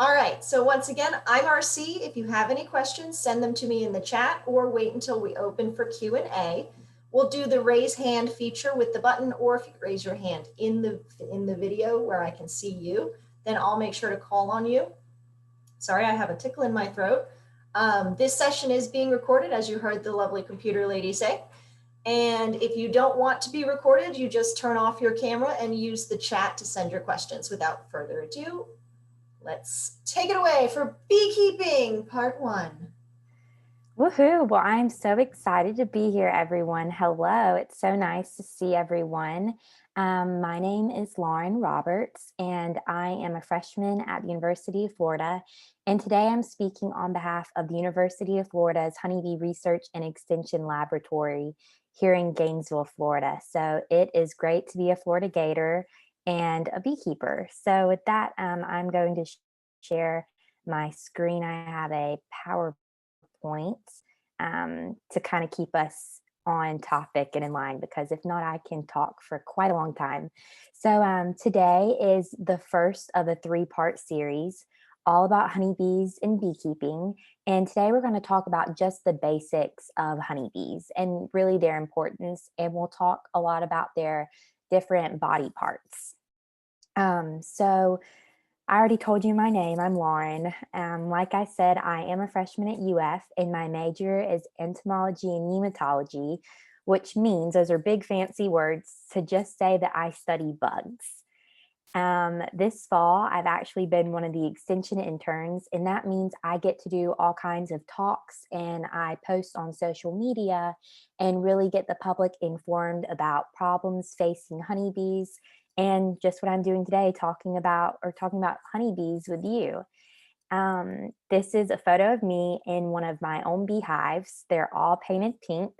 All right, so once again, I'm RC. If you have any questions, send them to me in the chat or wait until we open for Q&A. We'll do the raise hand feature with the button, or if you raise your hand in the video where I can see you, then I'll make sure to call on you. Sorry, I have a tickle in my throat. This session is being recorded, as you heard the lovely computer lady say. And if you don't want to be recorded, you just turn off your camera and use the chat to send your questions. Without further ado, let's take it away for beekeeping part 1. Woohoo! Well, I'm so excited to be here, everyone. Hello, it's so nice to see everyone. My name is Lauren Roberts, and I am a freshman at the University of Florida. And today I'm speaking on behalf of the University of Florida's Honeybee Research and Extension Laboratory here in Gainesville, Florida. So it is great to be a Florida Gator and a beekeeper. So with that, I'm going to share my screen. I have a PowerPoint to kind of keep us on topic and in line, because if not, I can talk for quite a long time. So today is the first of a 3-part series all about honeybees and beekeeping. And today we're going to talk about just the basics of honeybees and really their importance. And we'll talk a lot about their different body parts. So I already told you my name. I'm Lauren. Like I said, I am a freshman at UF, and my major is entomology and nematology, which means, those are big fancy words to just say that I study bugs. This fall, I've actually been one of the extension interns, and that means I get to do all kinds of talks, and I post on social media and really get the public informed about problems facing honeybees, and just what I'm doing today, talking about honeybees with you. This is a photo of me in one of my own beehives. They're all painted pink.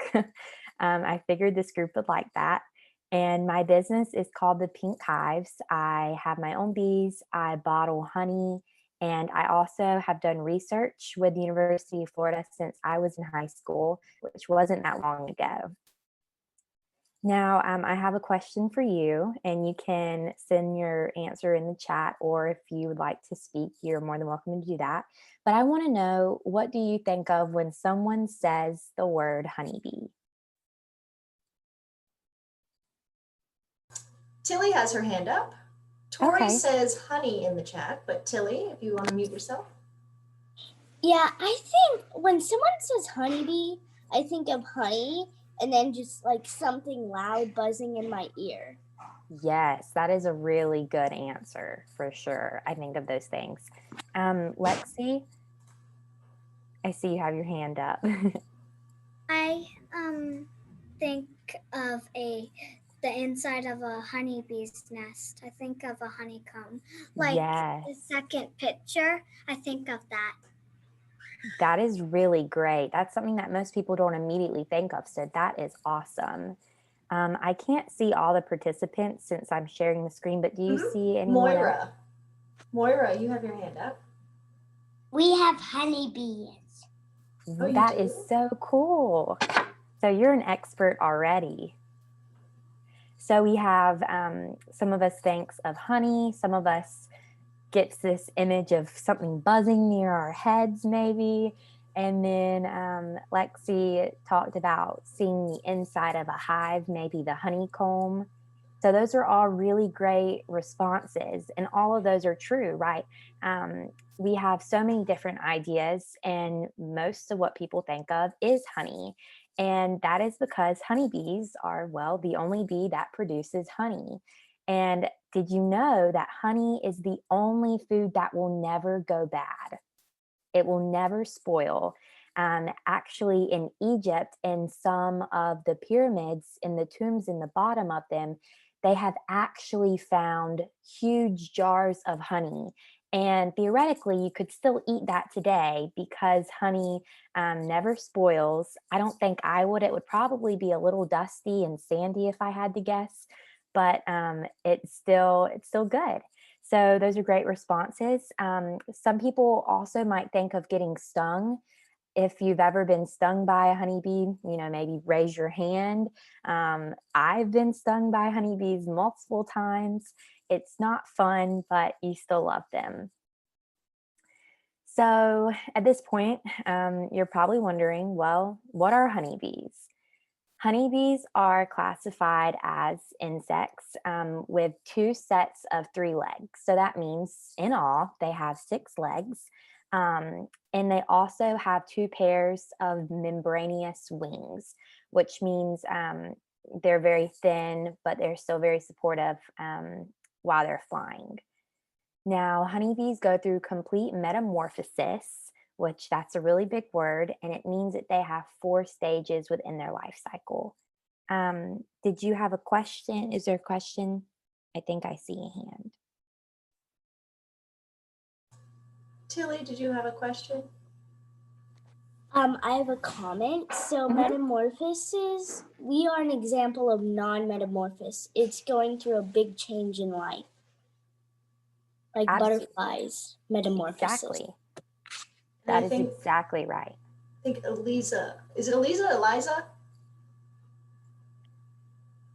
I figured this group would like that. And my business is called the Pink Hives. I have my own bees, I bottle honey, and I also have done research with the University of Florida since I was in high school, which wasn't that long ago. Now, I have a question for you, and you can send your answer in the chat, or if you would like to speak, you're more than welcome to do that. But I want to know, what do you think of when someone says the word honeybee? Tilly has her hand up. Tori Okay. says honey in the chat, but Tilly, if you want to mute yourself. Yeah, I think when someone says honeybee, I think of honey and then just like something loud buzzing in my ear. Yes, that is a really good answer for sure. I think of those things. Lexi, I see you have your hand up. I think of the inside of a honeybee's nest. I think of a honeycomb. Like Yes. the second picture, I think of that. That is really great. That's something that most people don't immediately think of. So that is awesome. I can't see all the participants since I'm sharing the screen, but do you see anyone else? Moira, you have your hand up. We have honeybees. Oh, That is so cool. So you're an expert already. So we have some of us thinks of honey, some of us gets this image of something buzzing near our heads maybe. And then Lexi talked about seeing the inside of a hive, maybe the honeycomb. So those are all really great responses, and all of those are true, right? We have so many different ideas, and most of what people think of is honey. And that is because honeybees are, well, the only bee that produces honey. And did you know that honey is the only food that will never go bad? It will never spoil. Actually, in Egypt, in some of the pyramids, in the tombs in the bottom of them, they have actually found huge jars of honey. And theoretically, you could still eat that today because honey never spoils. I don't think I would. It would probably be a little dusty and sandy if I had to guess, but it's still good. So those are great responses. Some people also might think of getting stung. If you've ever been stung by a honeybee, maybe raise your hand. I've been stung by honeybees multiple times. It's not fun, but you still love them. So at this point, you're probably wondering, well, what are honeybees? Honeybees are classified as insects with two sets of 3 legs. So that means in all, they have 6 legs. And they also have 2 pairs of membranous wings, which means they're very thin, but they're still very supportive while they're flying. Now, honeybees go through complete metamorphosis, which that's a really big word, and it means that they have 4 stages within their life cycle. Did you have a question? Is there a question? I think I see a hand. Tilly, did you have a question? I have a comment. So metamorphosis, we are an example of non-metamorphosis. It's going through a big change in life. Like butterflies, metamorphosis. Exactly. And I That is think, exactly right. I think Eliza, is it Eliza? Eliza?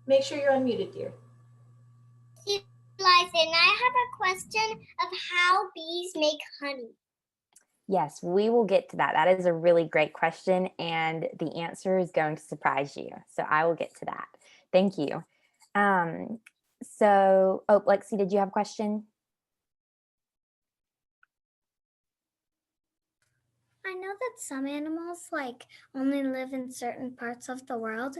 Make sure you're unmuted, dear. Eliza, and I have a question of how bees make honey. Yes, we will get to that. That is a really great question, and the answer is going to surprise you. So I will get to that. Thank you. Lexi, did you have a question? I know that some animals like only live in certain parts of the world.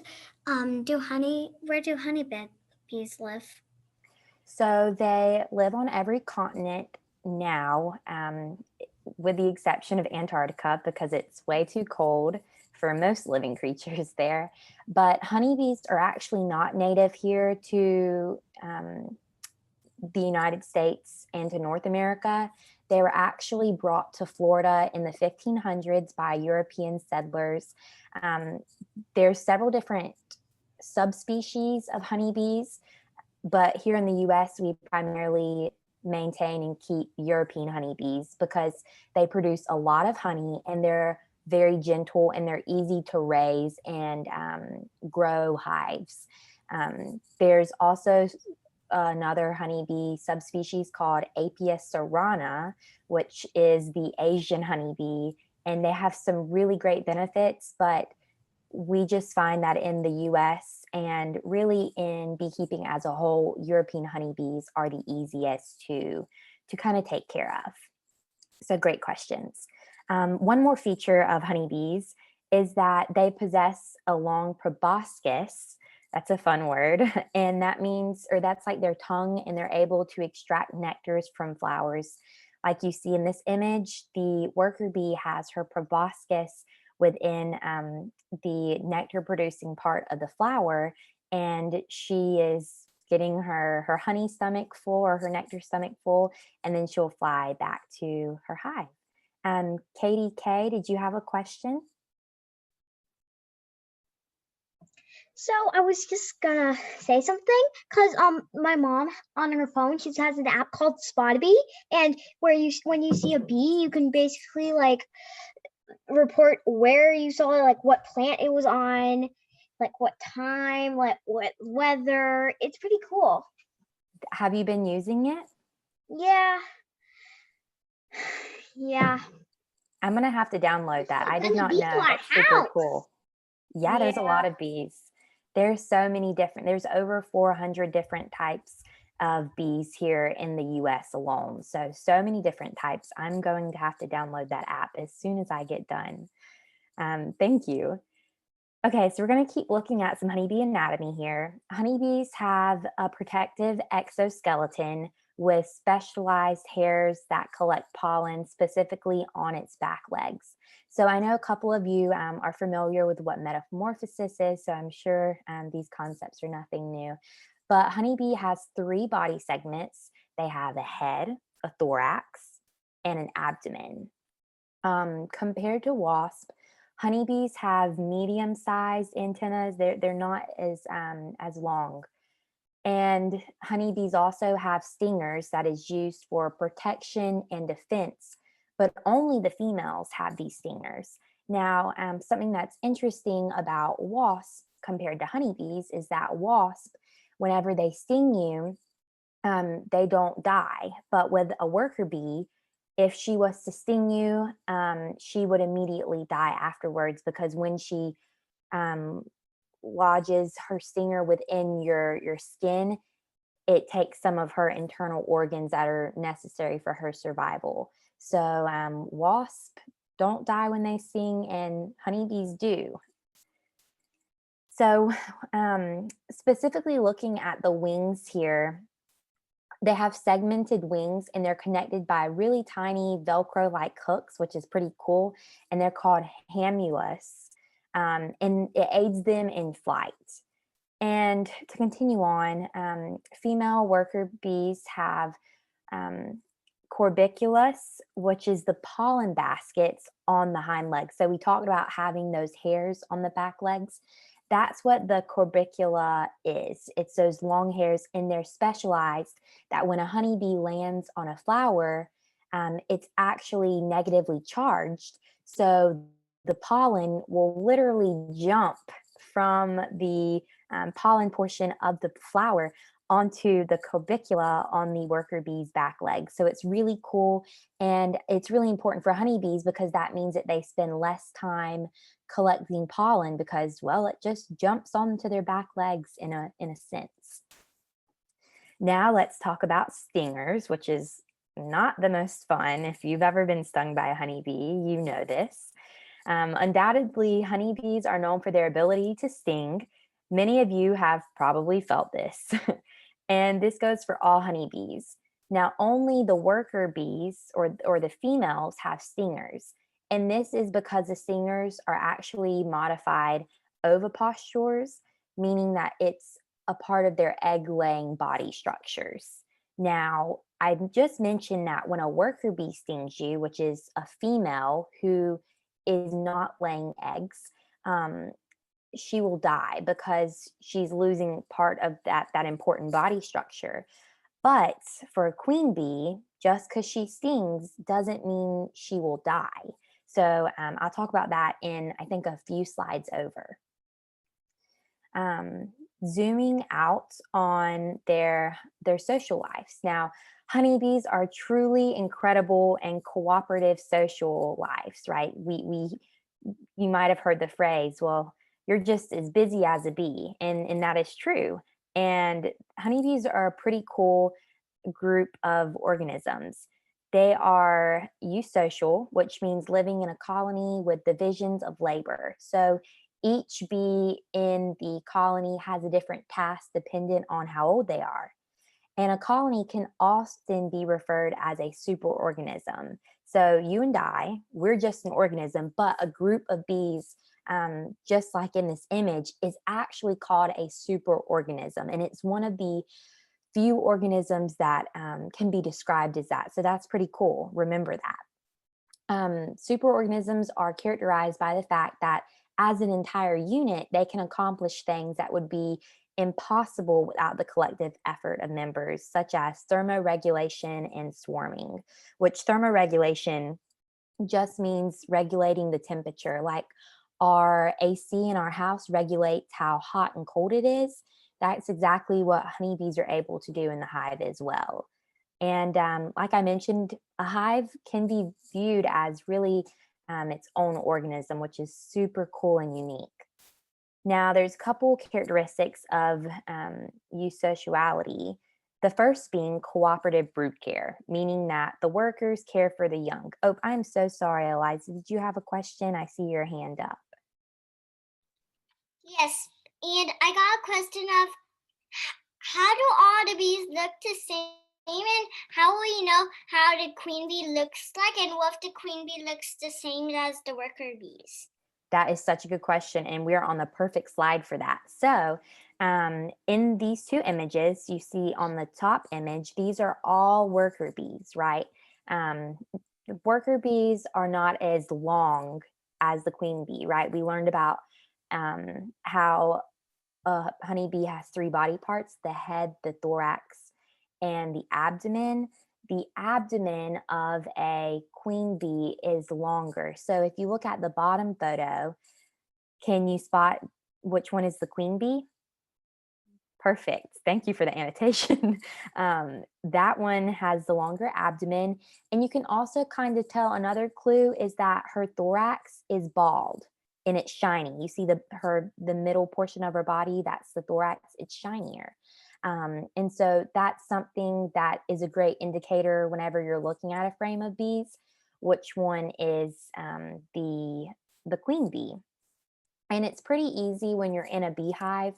Where do honeybees live? So they live on every continent now, with the exception of Antarctica because it's way too cold for most living creatures there. But honeybees are actually not native here to the United States and to North America. They were actually brought to Florida in the 1500s by European settlers. There's several different subspecies of honeybees, but here in the US, we primarily maintain and keep European honeybees because they produce a lot of honey and they're very gentle and they're easy to raise and grow hives. There's also another honeybee subspecies called Apis cerana, which is the Asian honeybee, and they have some really great benefits, but we just find that in the US and really in beekeeping as a whole, European honeybees are the easiest to kind of take care of. So great questions. One more feature of honeybees is that they possess a long proboscis. That's a fun word. And that means, or that's like their tongue, and they're able to extract nectars from flowers. Like you see in this image, the worker bee has her proboscis within the nectar producing part of the flower, and she is getting her honey stomach full or her nectar stomach full, and then she'll fly back to her hive. Katie K, did you have a question? So I was just gonna say something because my mom on her phone, she has an app called Spotty, and when you see a bee, you can basically like report where you saw it, like what plant it was on, like what time, like what weather. It's pretty cool. Have you been using it? Yeah. Yeah. I'm gonna have to download that. I did not know. That's super cool. Yeah, there's a lot of bees. There's so many different, there's over 400 different types of bees here in the US alone. So many different types. I'm going to have to download that app as soon as I get done. Thank you. Okay, so we're going to keep looking at some honeybee anatomy here. Honeybees have a protective exoskeleton with specialized hairs that collect pollen specifically on its back legs. So I know a couple of you are familiar with what metamorphosis is, so I'm sure these concepts are nothing new. But honeybee has 3 body segments. They have a head, a thorax, and an abdomen. Compared to wasp, honeybees have medium-sized antennas. They're not as long. And honeybees also have stingers that is used for protection and defense, but only the females have these stingers. Now, something that's interesting about wasps compared to honeybees is that wasp, whenever they sting you, they don't die. But with a worker bee, if she was to sting you, she would immediately die afterwards, because when she um, lodges her stinger within your skin, it takes some of her internal organs that are necessary for her survival. So wasps don't die when they sting, and honeybees do. So specifically looking at the wings here, they have segmented wings and they're connected by really tiny Velcro-like hooks, which is pretty cool. And they're called hamulus, and it aids them in flight. And to continue on, female worker bees have corbiculus, which is the pollen baskets on the hind legs. So we talked about having those hairs on the back legs. That's what the corbicula is. It's those long hairs, and they're specialized that when a honeybee lands on a flower, it's actually negatively charged. So the pollen will literally jump from the pollen portion of the flower onto the corbicula on the worker bee's back leg. So it's really cool, and it's really important for honeybees because that means that they spend less time collecting pollen because, well, it just jumps onto their back legs in a sense. Now let's talk about stingers, which is not the most fun. If you've ever been stung by a honeybee, you know this. Undoubtedly, honeybees are known for their ability to sting. Many of you have probably felt this. And this goes for all honeybees. Now, only the worker bees or the females have stingers. And this is because the stingers are actually modified ovipositors, meaning that it's a part of their egg-laying body structures. Now, I just mentioned that when a worker bee stings you, which is a female who is not laying eggs, she will die because she's losing part of that important body structure. But for a queen bee, just because she stings doesn't mean she will die. So I'll talk about that in, I think, a few slides over. Zooming out on their social lives. Now, honeybees are truly incredible and cooperative social lives, right? You might have heard the phrase, well, you're just as busy as a bee, and that is true. And honeybees are a pretty cool group of organisms. They are eusocial, which means living in a colony with divisions of labor. So each bee in the colony has a different task dependent on how old they are. And a colony can often be referred as a superorganism. So you and I, we're just an organism, but a group of bees, just like in this image, is actually called a superorganism. And it's one of the few organisms that can be described as that. So that's pretty cool. Remember that. Superorganisms are characterized by the fact that as an entire unit, they can accomplish things that would be impossible without the collective effort of members, such as thermoregulation and swarming, which thermoregulation just means regulating the temperature. Like our AC in our house regulates how hot and cold it is. That's exactly what honeybees are able to do in the hive as well. And like I mentioned, a hive can be viewed as really its own organism, which is super cool and unique. Now, there's a couple characteristics of eusociality. The first being cooperative brood care, meaning that the workers care for the young. Oh, I'm so sorry, Eliza. Did you have a question? I see your hand up. Yes, and I got a question of how do all the bees look the same, and how will you know how the queen bee looks like, and what if the queen bee looks the same as the worker bees? That is such a good question, and we're on the perfect slide for that. So in these two images, you see on the top image, these are all worker bees, right? Worker bees are not as long as the queen bee, right? We learned about how a honeybee has three body parts: the head, the thorax, and the abdomen. The abdomen of a queen bee is longer. So if you look at the bottom photo, can you spot which one is the queen bee? Perfect. Thank you for the annotation. That one has the longer abdomen. And you can also kind of tell another clue is that her thorax is bald and it's shiny. You see the middle portion of her body, that's the thorax, it's shinier. And so that's something that is a great indicator whenever you're looking at a frame of bees, which one is the queen bee. And it's pretty easy when you're in a beehive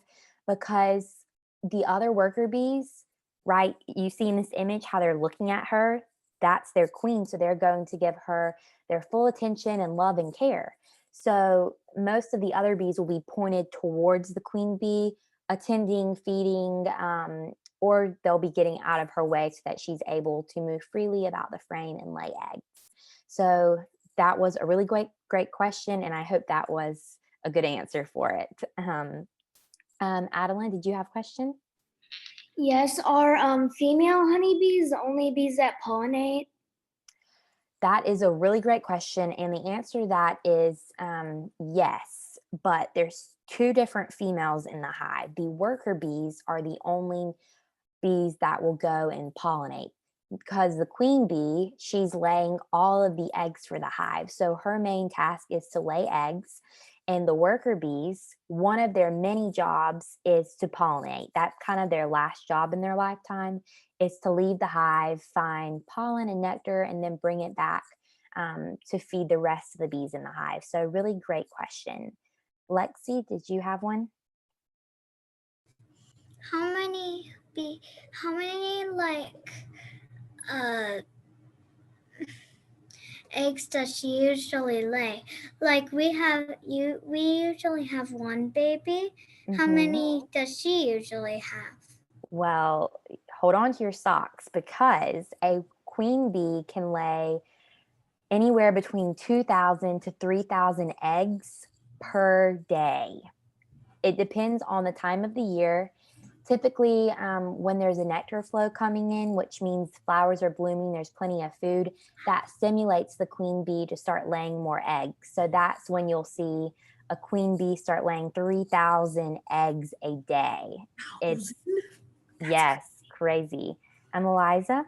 because the other worker bees, right? You see in this image how they're looking at her. That's their queen. So they're going to give her their full attention and love and care. So most of the other bees will be pointed towards the queen bee, attending, feeding, or they'll be getting out of her way so that she's able to move freely about the frame and lay eggs. So that was a really great question. And I hope that was a good answer for it. Adeline, did you have a question? Yes, are female honeybees the only bees that pollinate? That is a really great question. And the answer to that is yes, but there's two different females in the hive. The worker bees are the only bees that will go and pollinate because the queen bee, she's laying all of the eggs for the hive. So her main task is to lay eggs. And the worker bees, one of their many jobs is to pollinate. That's kind of their last job in their lifetime, is to leave the hive, find pollen and nectar, and then bring it back to feed the rest of the bees in the hive. So really great question. Lexi, did you have one? How many eggs does she usually lay? Like we usually have one baby. How many does she usually have? Well, hold on to your socks because a queen bee can lay anywhere between 2,000 to 3,000 eggs per day. It depends on the time of the year. Typically, when there's a nectar flow coming in, which means flowers are blooming, there's plenty of food, that stimulates the queen bee to start laying more eggs. So that's when you'll see a queen bee start laying 3,000 eggs a day. It's, yes, crazy. Eliza?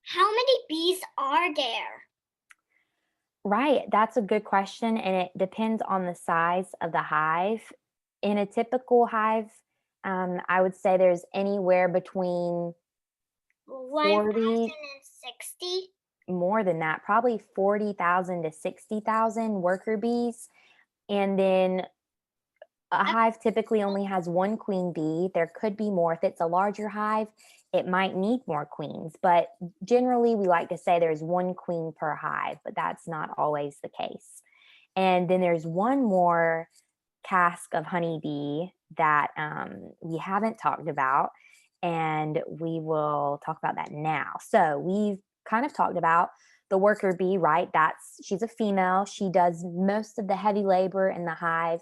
How many bees are there? Right, that's a good question, and it depends on the size of the hive. In a typical hive, I would say there's anywhere between 1,060? More than that, probably 40,000 to 60,000 worker bees. And then a hive typically only has one queen bee. There could be more. If it's a larger hive, it might need more queens, but generally we like to say there's one queen per hive, but that's not always the case. And then there's one more cask of honeybee that we haven't talked about, and we will talk about that now. So we've kind of talked about the worker bee, right? She's a female. She does most of the heavy labor in the hive.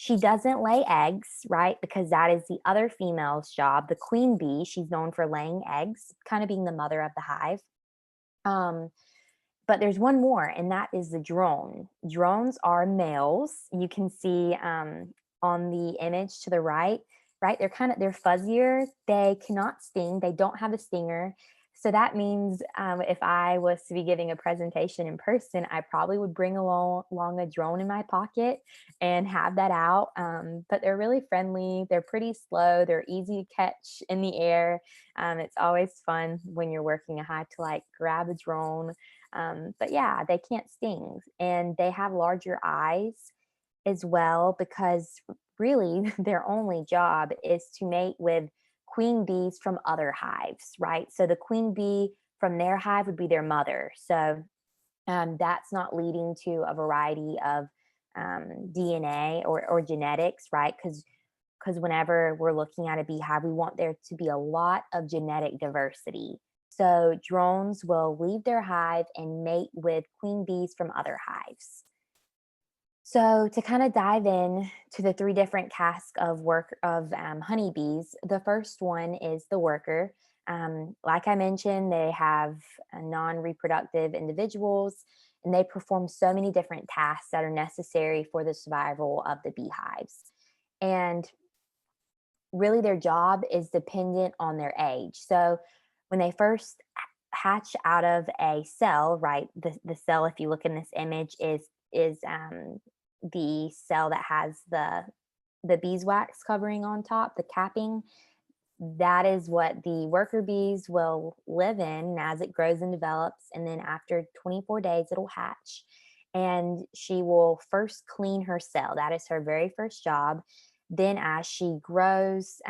She doesn't lay eggs, right? Because that is the other female's job. The queen bee, she's known for laying eggs, kind of being the mother of the hive. But there's one more, and that is the drone. Drones are males. You can see on the image to the right, they're fuzzier. They cannot sting. They don't have a stinger. So that means if I was to be giving a presentation in person, I probably would bring along a drone in my pocket and have that out. But they're really friendly. They're pretty slow. They're easy to catch in the air. It's always fun when you're working a hive to grab a drone. But yeah, they can't sting, and they have larger eyes as well because really their only job is to mate with queen bees from other hives, right? So the queen bee from their hive would be their mother. So that's not leading to a variety of DNA or genetics, right? Because whenever we're looking at a beehive, we want there to be a lot of genetic diversity. So drones will leave their hive and mate with queen bees from other hives. So to kind of dive in to the three different castes of honeybees, the first one is the worker. Like I mentioned, they have non-reproductive individuals. and they perform so many different tasks that are necessary for the survival of the beehives. And really their job is dependent on their age. So when they first hatch out of a cell, right? The cell, if you look in this image, is the cell that has the beeswax covering on top, the capping. That is what the worker bees will live in as it grows and develops. And then after 24 days, it'll hatch. And she will first clean her cell. That is her very first job. Then as she grows,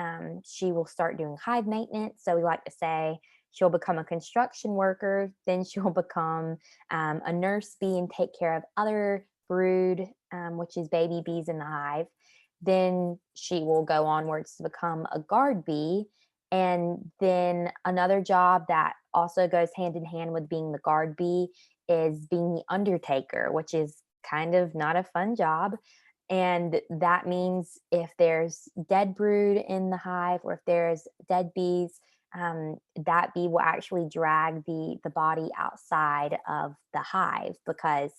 she will start doing hive maintenance. So we like to say she'll become a construction worker. Then she'll become a nurse bee and take care of other brood, which is baby bees in the hive. Then she will go onwards to become a guard bee. And then another job that also goes hand in hand with being the guard bee is being the undertaker, which is kind of not a fun job. And that means if there's dead brood in the hive or if there's dead bees, that bee will actually drag the body outside of the hive, because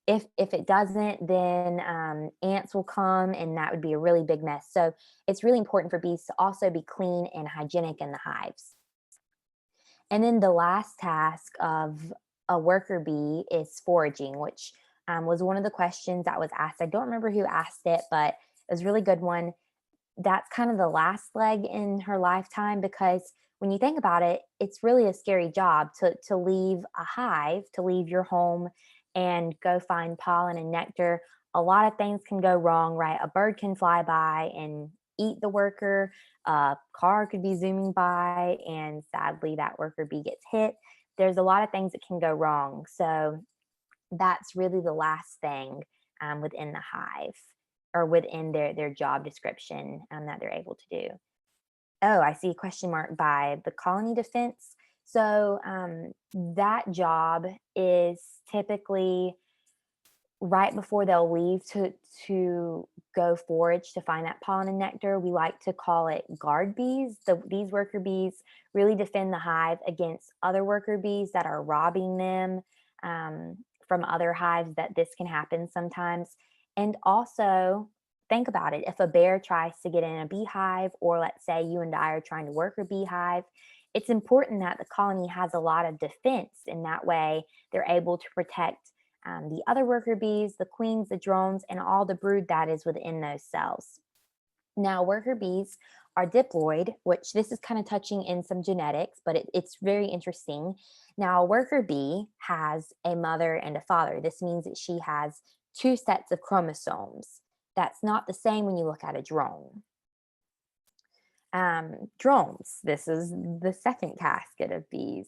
if it doesn't, then ants will come and that would be a really big mess. So it's really important for bees to also be clean and hygienic in the hives. And then the last task of a worker bee is foraging, which was one of the questions that was asked. I don't remember who asked it, but it was a really good one. That's kind of the last leg in her lifetime, because when you think about it, it's really a scary job to leave a hive, to leave your home and go find pollen and nectar. A lot of things can go wrong, right? A bird can fly by and eat the worker. A car could be zooming by and sadly that worker bee gets hit. There's a lot of things that can go wrong. So that's really the last thing within the hive or within their job description that they're able to do. Oh, I see a question mark by the colony defense. So that job is typically right before they'll leave to go forage to find that pollen and nectar. We like to call it guard bees. These worker bees really defend the hive against other worker bees that are robbing them from other hives. That this can happen sometimes. And also, think about it. If a bear tries to get in a beehive, or let's say you and I are trying to work a beehive, it's important that the colony has a lot of defense. In that way, they're able to protect the other worker bees, the queens, the drones, and all the brood that is within those cells. Now, worker bees are diploid, which this is kind of touching in some genetics, but it's very interesting. Now, a worker bee has a mother and a father. This means that she has two sets of chromosomes. That's not the same when you look at a drone. Drones, this is the second casket of bees,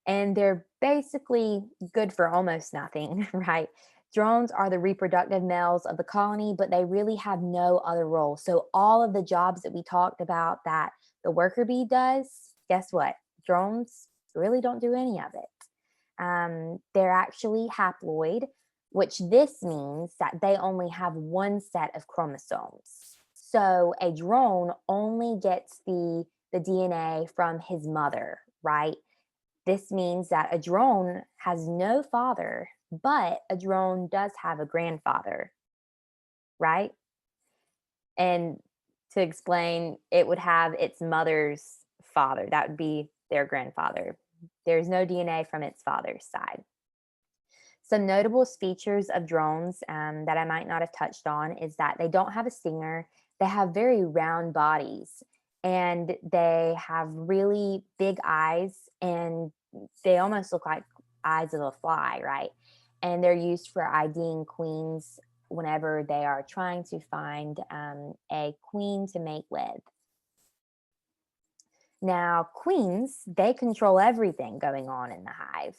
and they're basically good for almost nothing, right? Drones are the reproductive males of the colony, but they really have no other role. So all of the jobs that we talked about that the worker bee does, guess what? Drones really don't do any of it. They're actually haploid, which this means that they only have one set of chromosomes. So a drone only gets the DNA from his mother, right? This means that a drone has no father, but a drone does have a grandfather, right? And to explain, it would have its mother's father. That would be their grandfather. There's no DNA from its father's side. Some notable features of drones that I might not have touched on is that they don't have a stinger. They have very round bodies, and they have really big eyes, and they almost look like eyes of a fly, right? And they're used for IDing queens whenever they are trying to find a queen to mate with. Now, queens, they control everything going on in the hive.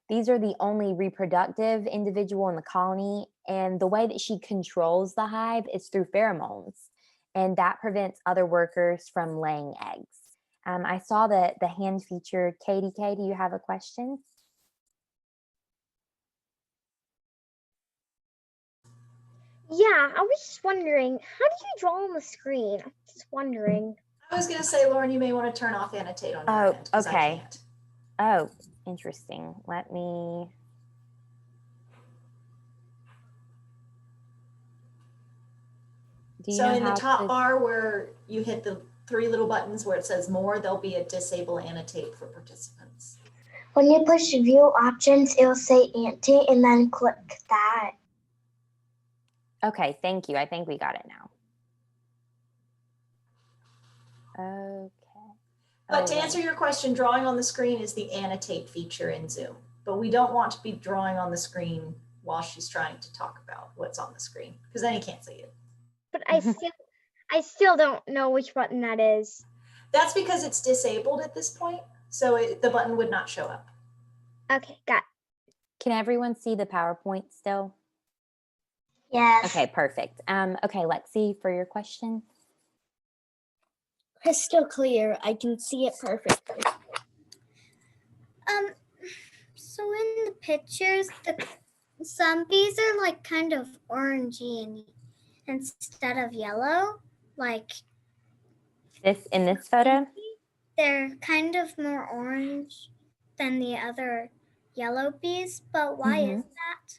These are the only reproductive individual in the colony, and the way that she controls the hive is through pheromones, and that prevents other workers from laying eggs. I saw that the hand featured Katie. K, do you have a question? Yeah, I was just wondering, how do you draw on the screen? I'm just wondering. I was going to say, Lauren, you may want to turn off annotate on your end, 'cause I Okay. can't. Oh, interesting. Let me Do you So know in the how top to? bar where you hit the 3 little buttons where it says more, there'll be a disable annotate for participants. When you push view options, it'll say anti and then click that. Okay, thank you. I think we got it now. Okay. But to wait. answer your question, drawing on the screen is the annotate feature in Zoom. But we don't want to be drawing on the screen while she's trying to talk about what's on the screen, because then you can't see it. But I still don't know which button that is. That's because it's disabled at this point, so the button would not show up. Okay, got it. Can everyone see the PowerPoint still? Yes. Okay, perfect. Okay, Lexi, for your question. Crystal clear. I can see it perfectly. So in the pictures, some bees are like kind of orangey instead of yellow. Like In this photo? they're kind of more orange than the other yellow bees, but why is that?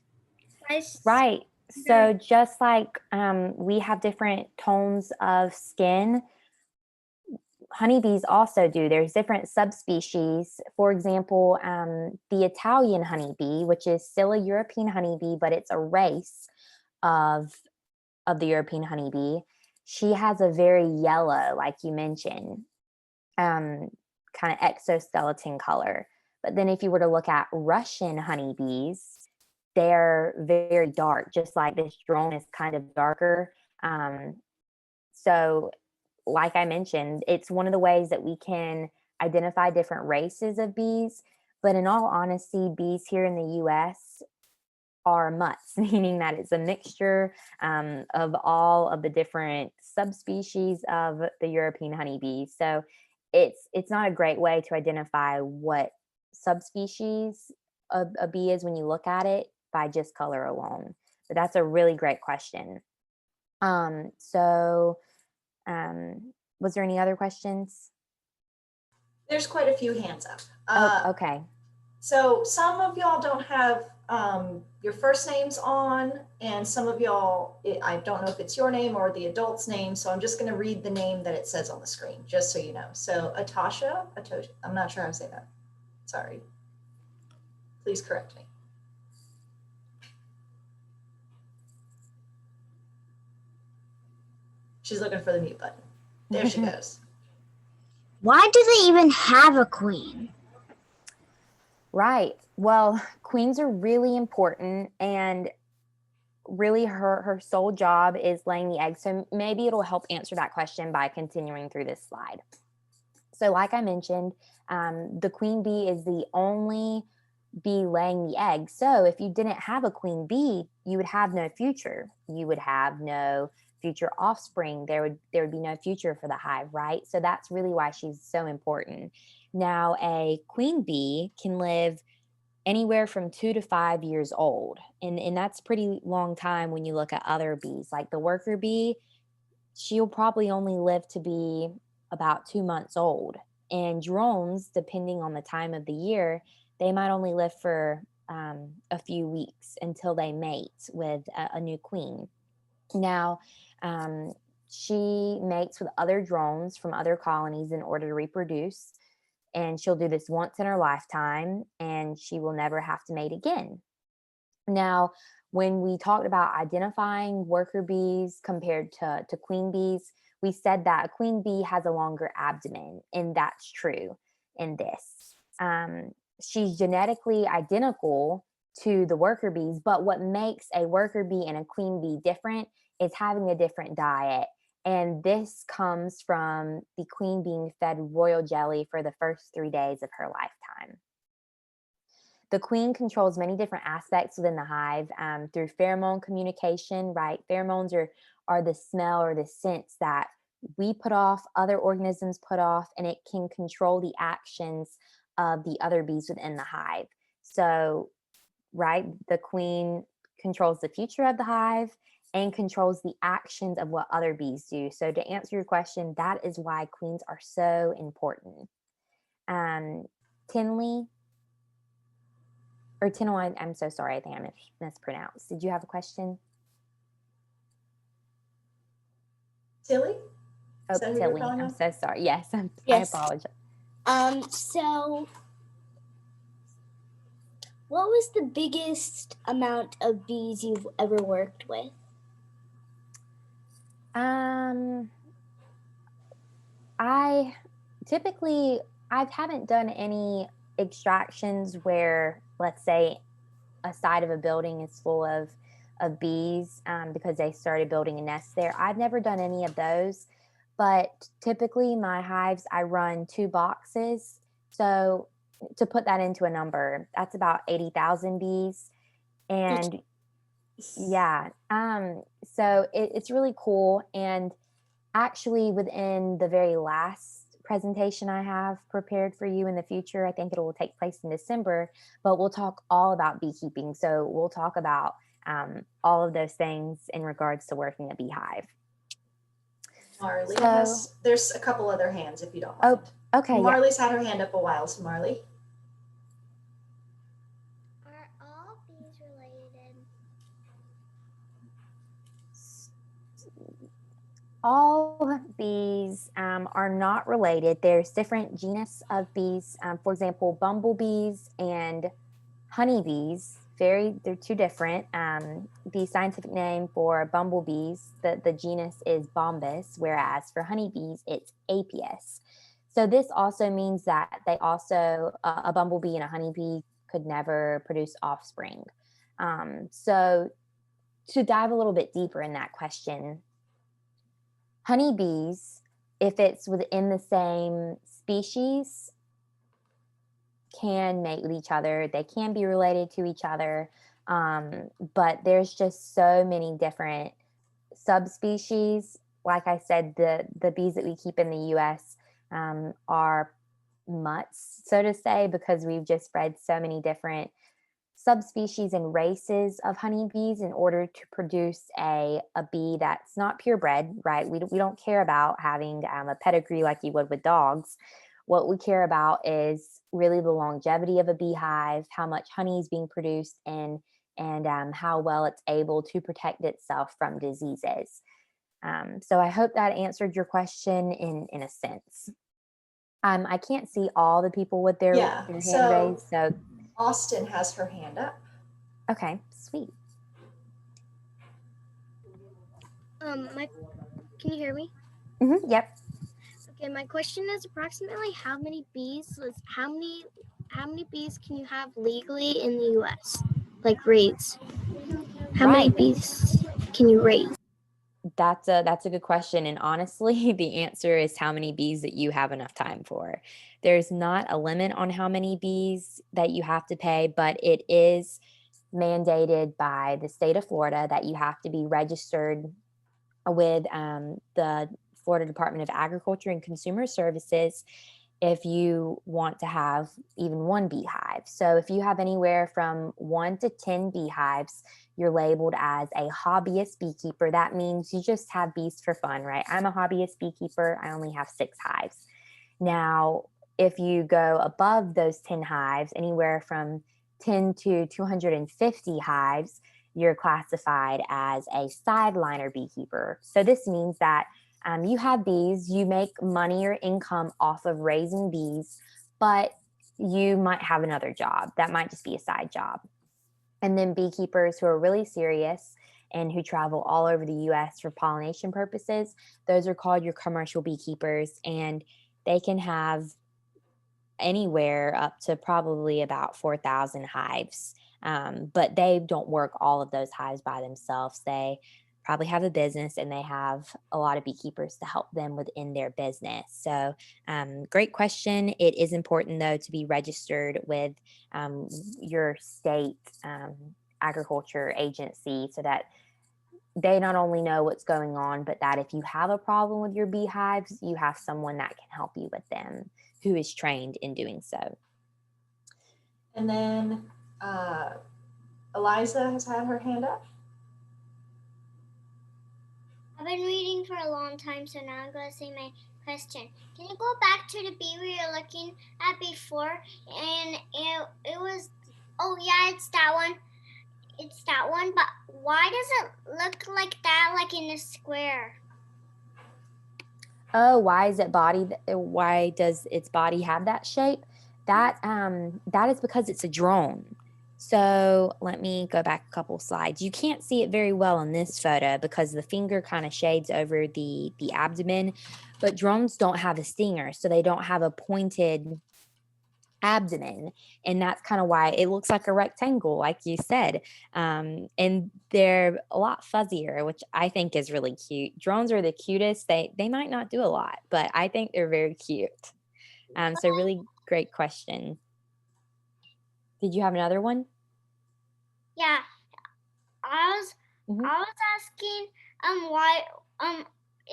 Right. So just like we have different tones of skin, honeybees also do. There's different subspecies. For example, the Italian honeybee, which is still a European honeybee, but it's a race of the European honeybee. She has a very yellow, like you mentioned, kind of exoskeleton color. But then if you were to look at Russian honeybees, they're very dark, just like this drone is kind of darker. So like I mentioned, it's one of the ways that we can identify different races of bees. But in all honesty, bees here in the US are mutts, meaning that it's a mixture of all of the different subspecies of the European honeybee. So it's not a great way to identify what subspecies of a bee is when you look at it by just color alone. But that's a really great question. Was there any other questions? There's quite a few hands up. Okay. So some of y'all don't have your first names on, and some of y'all, I don't know if it's your name or the adult's name, so I'm just going to read the name that it says on the screen, just so you know. So Atosha, I'm not sure how to say that. Sorry. Please correct me. She's looking for the mute button. There she goes. Why do they even have a queen? Right. Well, queens are really important, and really her sole job is laying the eggs. So maybe it'll help answer that question by continuing through this slide. So like I mentioned, the queen bee is the only bee laying the egg. So if you didn't have a queen bee, you would have no future. You would have no future offspring. There would be no future for the hive, right? So that's really why she's so important. Now, a queen bee can live anywhere from 2 to 5 years old. And that's a pretty long time when you look at other bees. Like the worker bee, she'll probably only live to be about 2 months old. And drones, depending on the time of the year, they might only live for a few weeks until they mate with a new queen. Now, she mates with other drones from other colonies in order to reproduce. And she'll do this once in her lifetime, and she will never have to mate again. Now, when we talked about identifying worker bees compared to queen bees, we said that a queen bee has a longer abdomen, and that's true in this. She's genetically identical to the worker bees, but what makes a worker bee and a queen bee different is having a different diet. And this comes from the queen being fed royal jelly for the first 3 days of her lifetime. The queen controls many different aspects within the hive through pheromone communication, right? Pheromones are the smell or the scents that we put off, other organisms put off, and it can control the actions of the other bees within the hive. So, right, the queen controls the future of the hive and controls the actions of what other bees do. So to answer your question, that is why queens are so important. Tinley, or Tinley, I'm so sorry, I think I mispronounced. Did you have a question? Tilly? Oh, Is that who you're Tilly, calling I'm on? so sorry. Yes, I Yes. apologize. So what was the biggest amount of bees you've ever worked with? I haven't done any extractions where, let's say, a side of a building is full of bees because they started building a nest there. I've never done any of those, but typically my hives, I run 2 boxes. So to put that into a number, that's about 80,000 bees. And yeah, so it's really cool. And actually, within the very last presentation I have prepared for you in the future, I think it will take place in December, but we'll talk all about beekeeping. So we'll talk about all of those things in regards to working a beehive. Marley So, there's a couple other hands if you don't oh, mind. okay, yeah. Marley's had her hand up a while, so Marley. Are all bees related? All bees are not related. There's different genus of bees. For example, bumblebees and honeybees. They're two different. The scientific name for bumblebees, the genus is Bombus, whereas for honeybees, it's Apius. So this also means that they also a bumblebee and a honeybee could never produce offspring. So to dive a little bit deeper in that question, honeybees, if it's within the same species, can mate with each other. They can be related to each other. But there's just so many different subspecies. Like I said, the bees that we keep in the US are mutts, so to say, because we've just bred so many different subspecies and races of honeybees in order to produce a bee that's not purebred, right? We don't care about having a pedigree like you would with dogs. What we care about is really the longevity of a beehive, how much honey is being produced, and how well it's able to protect itself from diseases. So I hope that answered your question in a sense. I can't see all the people with their hand raised, so Austin has her hand up. okay, sweet. Can you hear me? Yep. Okay, my question is approximately how many bees can you have legally in the US? Like raise. How many bees can you raise? That's a good question. And honestly, the answer is how many bees that you have enough time for. There's not a limit on how many bees that you have to pay, but it is mandated by the state of Florida that you have to be registered with the Florida Department of Agriculture and Consumer Services if you want to have even one beehive. So if you have anywhere from 1 to 10 beehives, you're labeled as a hobbyist beekeeper. That means you just have bees for fun, right? I'm a hobbyist beekeeper. I only have 6 hives. Now, if you go above those 10 hives, anywhere from 10 to 250 hives, you're classified as a sideliner beekeeper. So this means that you have bees, you make money or income off of raising bees, but you might have another job. That might just be a side job. And then beekeepers who are really serious and who travel all over the US for pollination purposes, those are called your commercial beekeepers, and they can have anywhere up to probably about 4,000 hives. But they don't work all of those hives by themselves. They probably have a business and they have a lot of beekeepers to help them within their business. So, great question. It is important, though, to be registered with your state agriculture agency so that they not only know what's going on, but that if you have a problem with your beehives, you have someone that can help you with them who is trained in doing so. And then Eliza has had her hand up. I've been reading for a long time, so now I'm going to say my question. Can you go back to the bee we were looking at before? And it was, oh yeah, it's that one. But why does it look like that, like in a square? Oh, why does its body have that shape? That is because it's a drone. So let me go back a couple slides. You can't see it very well in this photo because the finger kind of shades over the abdomen, but drones don't have a stinger, so they don't have a pointed abdomen, and that's kind of why it looks like a rectangle, like you said. And they're a lot fuzzier, which I think is really cute. Drones are the cutest. They might not do a lot, but I think they're very cute. So really great question. Did you have another one? Yeah, I was Mhm. I was asking why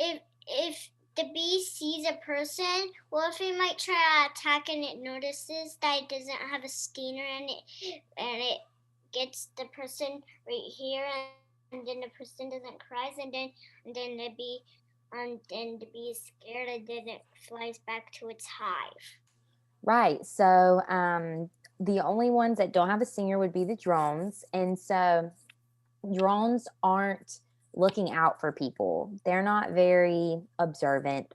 if the bee sees a person, what if it might try to attack and it notices that it doesn't have a stinger and it gets the person right here, and then the person doesn't cry, and then the bee is scared, and then it flies back to its hive. Right. So the only ones that don't have a stinger would be the drones. And so drones aren't looking out for people. They're not very observant.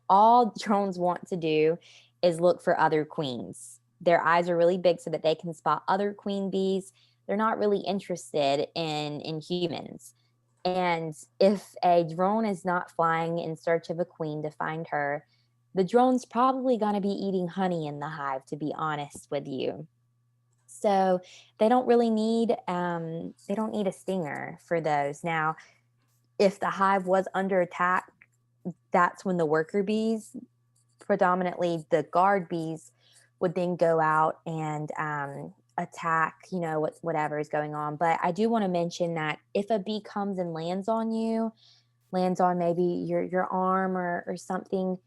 All drones want to do is look for other queens. Their eyes are really big so that they can spot other queen bees. They're not really interested in humans. And if a drone is not flying in search of a queen to find her, the drone's probably going to be eating honey in the hive, to be honest with you. So they don't really need they don't need a stinger for those. Now, if the hive was under attack, that's when the worker bees, predominantly the guard bees, would then go out and attack, whatever is going on. But I do want to mention that if a bee comes and lands on you, lands on maybe your arm or something,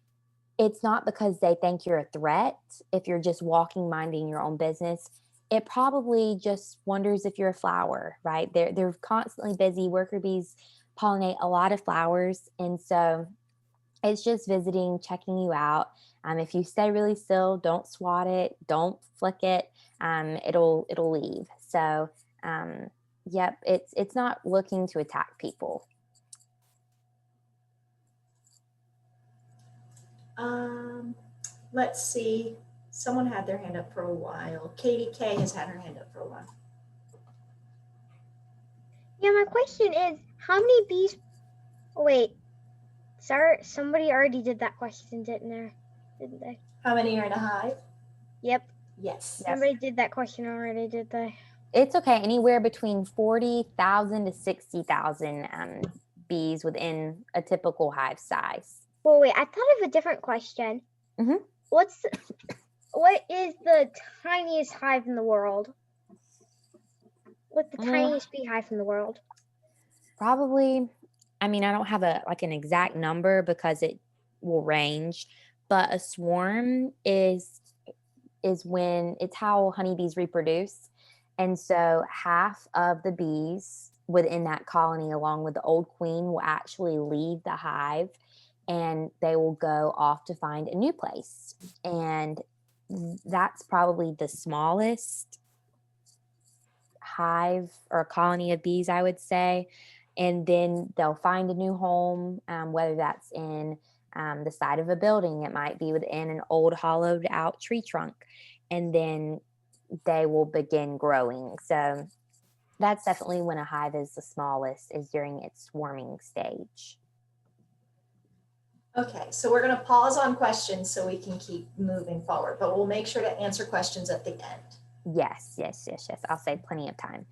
it's not because they think you're a threat. If you're just walking, minding your own business, it probably just wonders if you're a flower, right? They're constantly busy. Worker bees pollinate a lot of flowers, and so it's just visiting, checking you out. If you stay really still, don't swat it, don't flick it. It'll leave. So, yep, it's not looking to attack people. Let's see. Someone had their hand up for a while. Katie K has had her hand up for a while. Yeah, my question is, how many bees? Oh, wait, sorry, somebody already did that question, didn't they? How many are in a hive? Yep. Yes. Somebody did that question already, did they? It's okay. Anywhere between 40,000 to 60,000 bees within a typical hive size. Well, wait, I thought of a different question. Mhm. What is the tiniest hive in the world? What's the tiniest beehive in the world? Probably, I mean, I don't have an exact number because it will range, but a swarm is when it's how honeybees reproduce. And so half of the bees within that colony, along with the old queen, will actually leave the hive and they will go off to find a new place. And that's probably the smallest hive or colony of bees, I would say. And then they'll find a new home, whether that's in the side of a building, it might be within an old hollowed out tree trunk, and then they will begin growing. So that's definitely when a hive is the smallest, is during its swarming stage. Okay, so we're going to pause on questions so we can keep moving forward, but we'll make sure to answer questions at the end. Yes. I'll save plenty of time.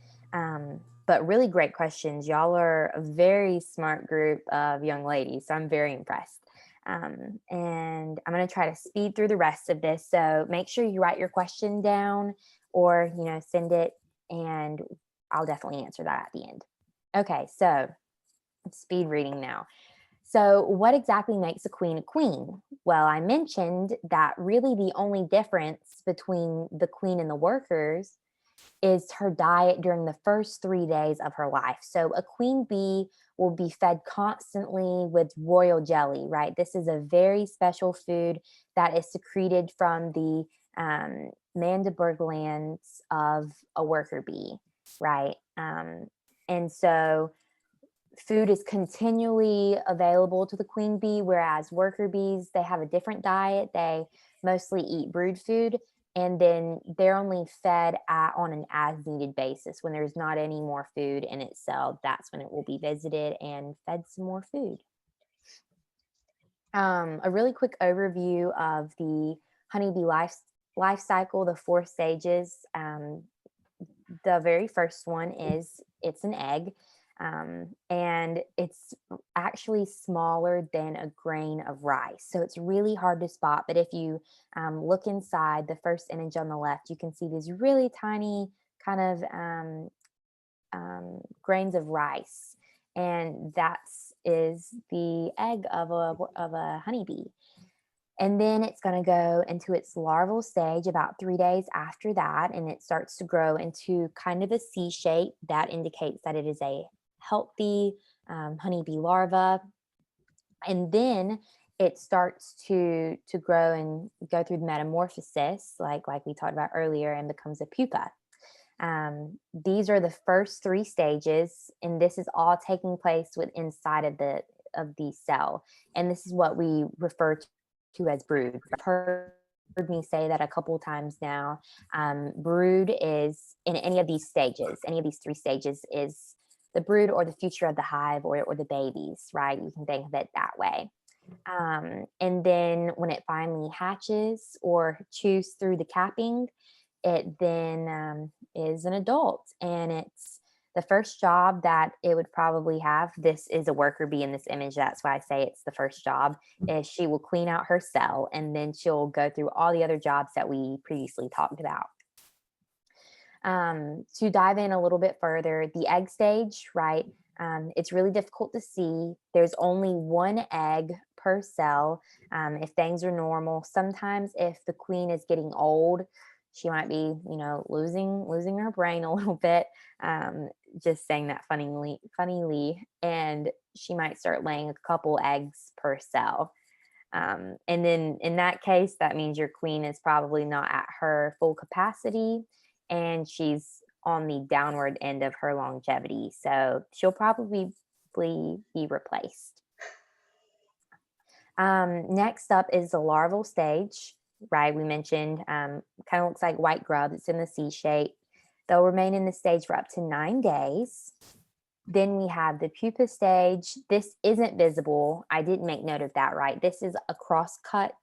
But really great questions. Y'all are a very smart group of young ladies, so I'm very impressed. And I'm going to try to speed through the rest of this. So make sure you write your question down or, send it, and I'll definitely answer that at the end. Okay, so speed reading now. So what exactly makes a queen a queen? Well, I mentioned that really the only difference between the queen and the workers is her diet during the first 3 days of her life. So a queen bee will be fed constantly with royal jelly, right? This is a very special food that is secreted from the mandible glands of a worker bee, right? And so food is continually available to the queen bee, whereas worker bees, they have a different diet. They mostly eat brood food, and then they're only fed on an as needed basis. When there's not any more food in its cell, that's when it will be visited and fed some more food. A really quick overview of the honeybee life cycle, the 4 stages. The very first one is it's an egg, and it's actually smaller than a grain of rice. So it's really hard to spot. But if you look inside the first image on the left, you can see these really tiny kind of grains of rice. And is the egg of a honeybee. And then it's going to go into its larval stage about 3 days after that, and it starts to grow into kind of a C shape. That indicates that it is a healthy honeybee larva. And then it starts to grow and go through the metamorphosis, like we talked about earlier, and becomes a pupa. These are the first 3 stages, and this is all taking place inside of the cell. And this is what we refer to as brood. You've heard me say that a couple of times now. Brood is in any of these stages, any of these 3 stages is the brood or the future of the hive or the babies, right? You can think of it that way. And then when it finally hatches or chews through the capping, it then is an adult, and it's the first job that it would probably have. This is a worker bee in this image. That's why I say it's the first job, is she will clean out her cell, and then she'll go through all the other jobs that we previously talked about. To dive in a little bit further, the egg stage, right? It's really difficult to see. There's only 1 egg per cell. If things are normal, sometimes if the queen is getting old, she might be, losing her brain a little bit. Just saying that funnily, and she might start laying a couple eggs per cell. And then in that case, that means your queen is probably not at her full capacity, and she's on the downward end of her longevity. So she'll probably be replaced. Next up is the larval stage, right? We mentioned kind of looks like white grub. It's in the C shape. They'll remain in the stage for up to 9 days. Then we have the pupa stage. This isn't visible. I didn't make note of that, right? This is a cross-cut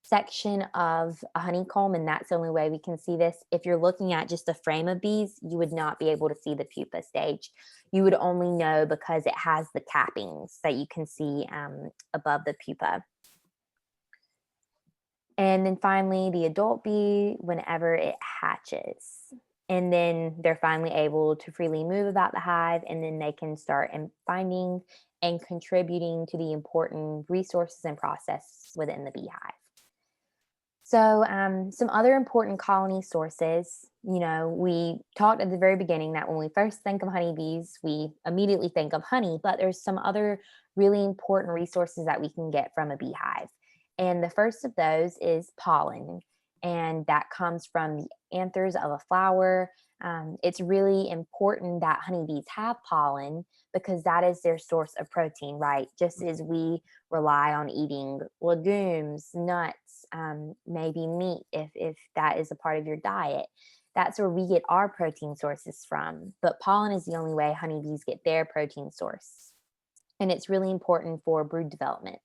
section of a honeycomb, and that's the only way we can see this. If you're looking at just a frame of bees, you would not be able to see the pupa stage. You would only know because it has the cappings that you can see above the pupa. And then finally, the adult bee, whenever it hatches. And then they're finally able to freely move about the hive, and then they can start finding and contributing to the important resources and process within the beehive. So some other important colony sources, we talked at the very beginning that when we first think of honeybees, we immediately think of honey, but there's some other really important resources that we can get from a beehive. And the first of those is pollen, and that comes from the anthers of a flower. It's really important that honeybees have pollen because that is their source of protein, right? Just as we rely on eating legumes, nuts, maybe meat, if that is a part of your diet. That's where we get our protein sources from. But pollen is the only way honeybees get their protein source. And it's really important for brood development.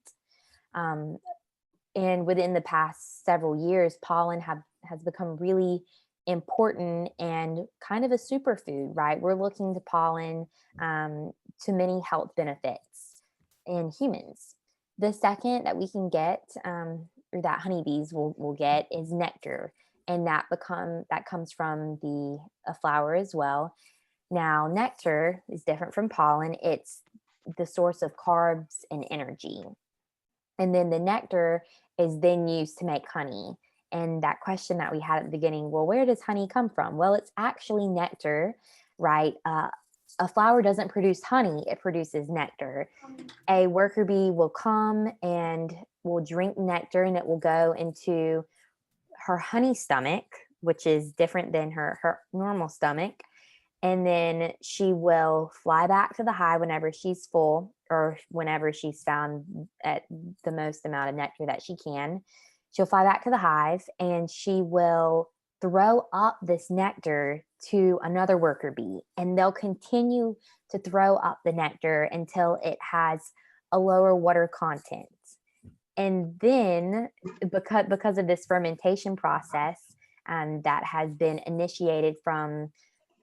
And within the past several years, pollen has become really important and kind of a superfood, right? We're looking to pollen to many health benefits in humans. The second that we can get, or that honeybees will get, is nectar, and that comes from a flower as well. Now, nectar is different from pollen. It's the source of carbs and energy. And then the nectar is then used to make honey. And that question that we had at the beginning, well, where does honey come from? Well, it's actually nectar, right? A flower doesn't produce honey, it produces nectar. A worker bee will come and will drink nectar, and it will go into her honey stomach, which is different than her normal stomach. And then she will fly back to the hive whenever she's full or whenever she's found at the most amount of nectar that she can. She'll fly back to the hive and she will throw up this nectar to another worker bee. And they'll continue to throw up the nectar until it has a lower water content. And then because of this fermentation process that has been initiated from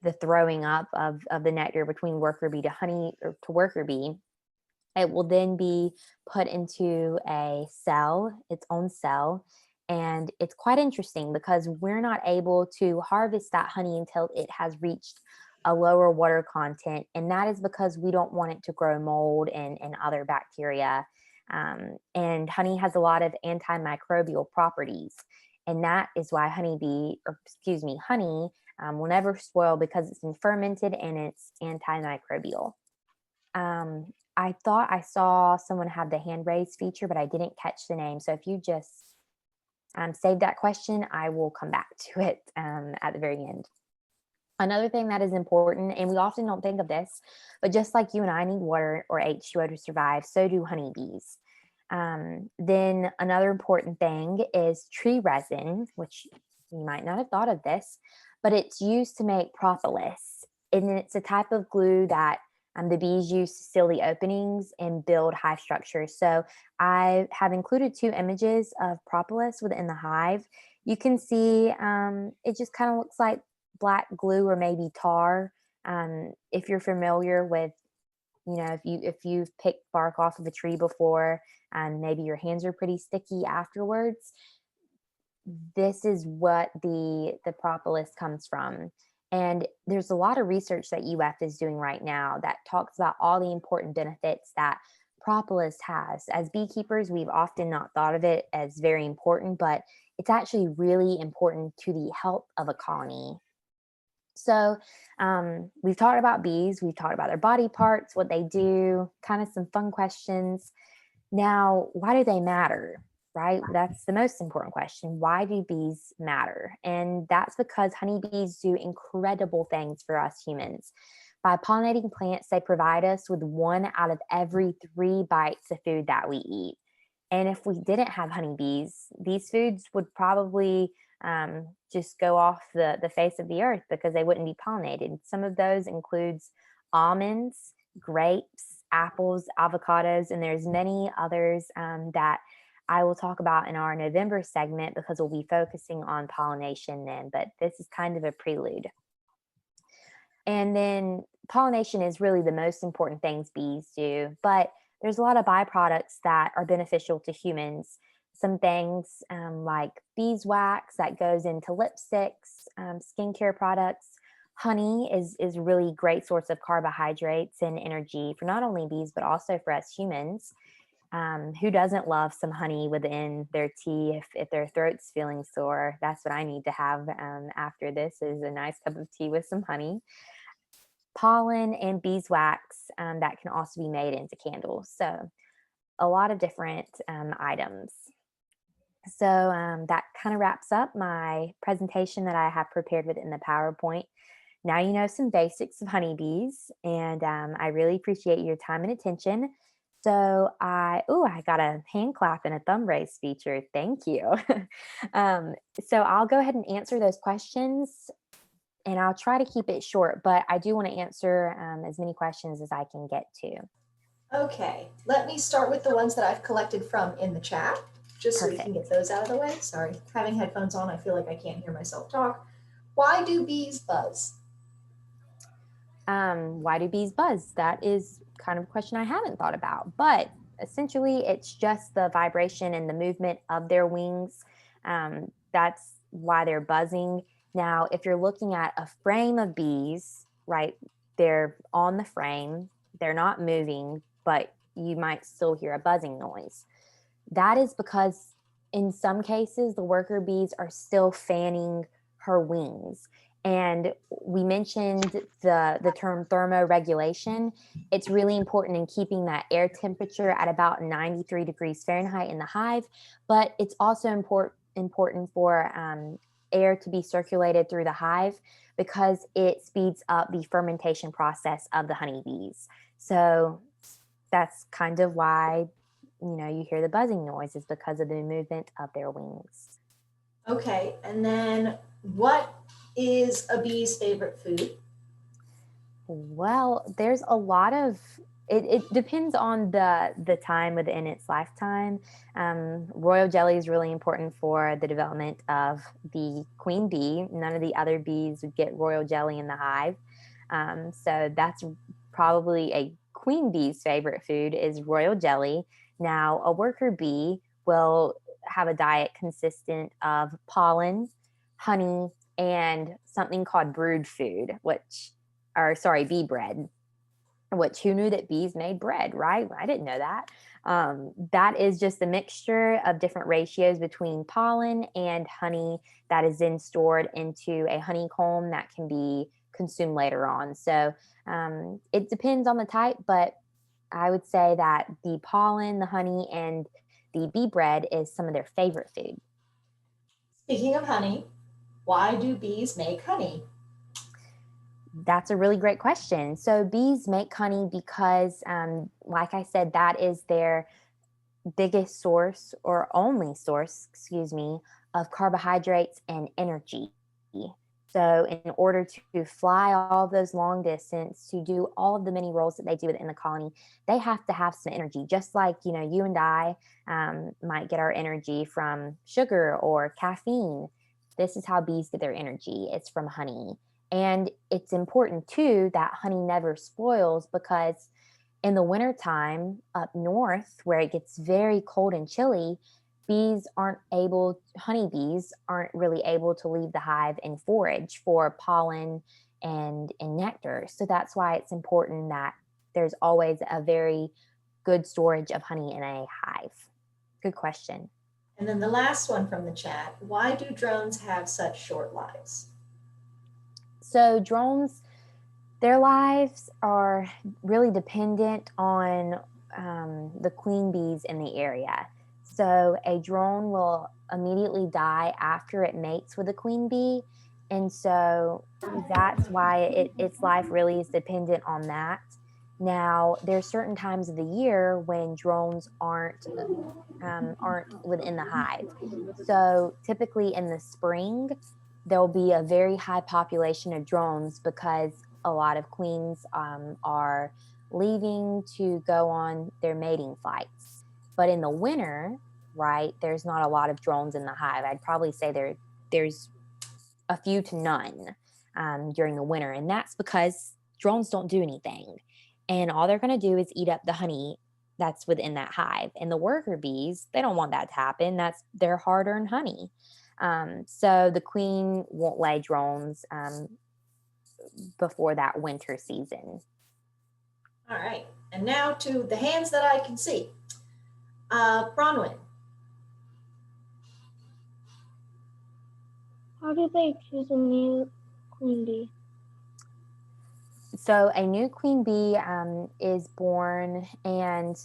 the throwing up of the nectar between worker bee to honey or to worker bee, it will then be put into a cell, its own cell. And it's quite interesting because we're not able to harvest that honey until it has reached a lower water content. And that is because we don't want it to grow mold and other bacteria. And honey has a lot of antimicrobial properties. And that is why honey will never spoil because it's been fermented and it's antimicrobial. I thought I saw someone have the hand raise feature, but I didn't catch the name. So if you just save that question, I will come back to it at the very end. Another thing that is important, and we often don't think of this, but just like you and I need water or H2O to survive, so do honeybees. Then another important thing is tree resin, which you might not have thought of this, but it's used to make propolis. And it's a type of glue that the bees use to seal the openings and build hive structures. So I have included 2 images of propolis within the hive. You can see it just kind of looks like black glue or maybe tar. If you're familiar with, if you've picked bark off of a tree before and maybe your hands are pretty sticky afterwards, this is what the propolis comes from. And there's a lot of research that UF is doing right now that talks about all the important benefits that propolis has. As beekeepers, we've often not thought of it as very important, but it's actually really important to the health of a colony. So we've talked about bees, we've talked about their body parts, what they do, kind of some fun questions. Now, why do they matter? Right? That's the most important question. Why do bees matter? And that's because honeybees do incredible things for us humans. By pollinating plants, they provide us with 1 out of every 3 bites of food that we eat. And if we didn't have honeybees, these foods would probably just go off the face of the earth because they wouldn't be pollinated. Some of those includes almonds, grapes, apples, avocados, and there's many others that I will talk about in our November segment because we'll be focusing on pollination then, but this is kind of a prelude. And then pollination is really the most important things bees do, but there's a lot of byproducts that are beneficial to humans. Some things like beeswax that goes into lipsticks, skincare products. Honey is a really great source of carbohydrates and energy for not only bees, but also for us humans. Who doesn't love some honey within their tea if their throat's feeling sore? That's what I need to have after this is a nice cup of tea with some honey. Pollen and beeswax that can also be made into candles. So a lot of different items. So that kind of wraps up my presentation that I have prepared within the PowerPoint. Now you know some basics of honeybees, and I really appreciate your time and attention. So I got a hand clap and a thumb raise feature. Thank you. So I'll go ahead and answer those questions, and I'll try to keep it short, but I do want to answer as many questions as I can get to. Okay, let me start with the ones that I've collected from in the chat, just so we Perfect. can get those out of the way. Sorry, having headphones on, I feel like I can't hear myself talk. Why do bees buzz? Why do bees buzz? That is kind of a question I haven't thought about, but essentially it's just the vibration and the movement of their wings. That's why they're buzzing. Now, if you're looking at a frame of bees, right, they're on the frame, they're not moving, but you might still hear a buzzing noise. That is because in some cases, the worker bees are still fanning her wings. And we mentioned the term thermoregulation. It's really important in keeping that air temperature at about 93 degrees Fahrenheit in the hive, but it's also important for air to be circulated through the hive because it speeds up the fermentation process of the honeybees. So that's kind of why, you hear the buzzing noise is because of the movement of their wings. Okay, and then what is a bee's favorite food? Well, there's a lot of it depends on the time within its lifetime. Royal jelly is really important for the development of the queen bee. None of the other bees would get royal jelly in the hive. So that's probably a queen bee's favorite food is royal jelly. Now, a worker bee will have a diet consistent of pollen, honey, and something called brood food, bee bread, which who knew that bees made bread, right? I didn't know that. That is just a mixture of different ratios between pollen and honey that is then stored into a honeycomb that can be consumed later on. So it depends on the type, but I would say that the pollen, the honey, and the bee bread is some of their favorite food. Speaking of honey, why do bees make honey? That's a really great question. So bees make honey because, like I said, that is their biggest source or only source, of carbohydrates and energy. So in order to fly all those long distance, to do all of the many roles that they do within the colony, they have to have some energy. Just like, you and I might get our energy from sugar or caffeine. This is how bees get their energy. It's from honey. And it's important too that honey never spoils because in the wintertime up north where it gets very cold and chilly, honeybees aren't really able to leave the hive and forage for pollen and nectar. So that's why it's important that there's always a very good storage of honey in a hive. Good question. And then the last one from the chat, why do drones have such short lives? So drones, their lives are really dependent on the queen bees in the area. So a drone will immediately die after it mates with a queen bee. And so that's why its life really is dependent on that. Now, there's certain times of the year when drones aren't within the hive. So typically in the spring, there'll be a very high population of drones because a lot of queens are leaving to go on their mating flights. But in the winter, right, there's not a lot of drones in the hive. I'd probably say there's a few to none during the winter. And that's because drones don't do anything. And all they're going to do is eat up the honey that's within that hive. And the worker bees, they don't want that to happen. That's their hard-earned honey. So the queen won't lay drones before that winter season. All right, and now to the hands that I can see. Bronwyn. How do they choose a new queen bee? So a new queen bee is born, and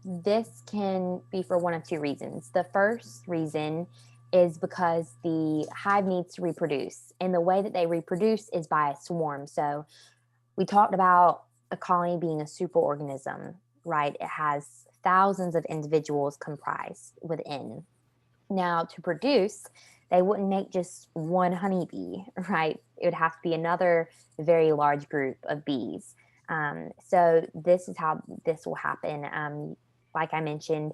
this can be for one of two reasons. The first reason is because the hive needs to reproduce, and the way that they reproduce is by a swarm. So we talked about a colony being a superorganism, right? It has thousands of individuals comprised within. Now, to produce, they wouldn't make just one honeybee, right? It would have to be another very large group of bees. So this is how this will happen. Like I mentioned,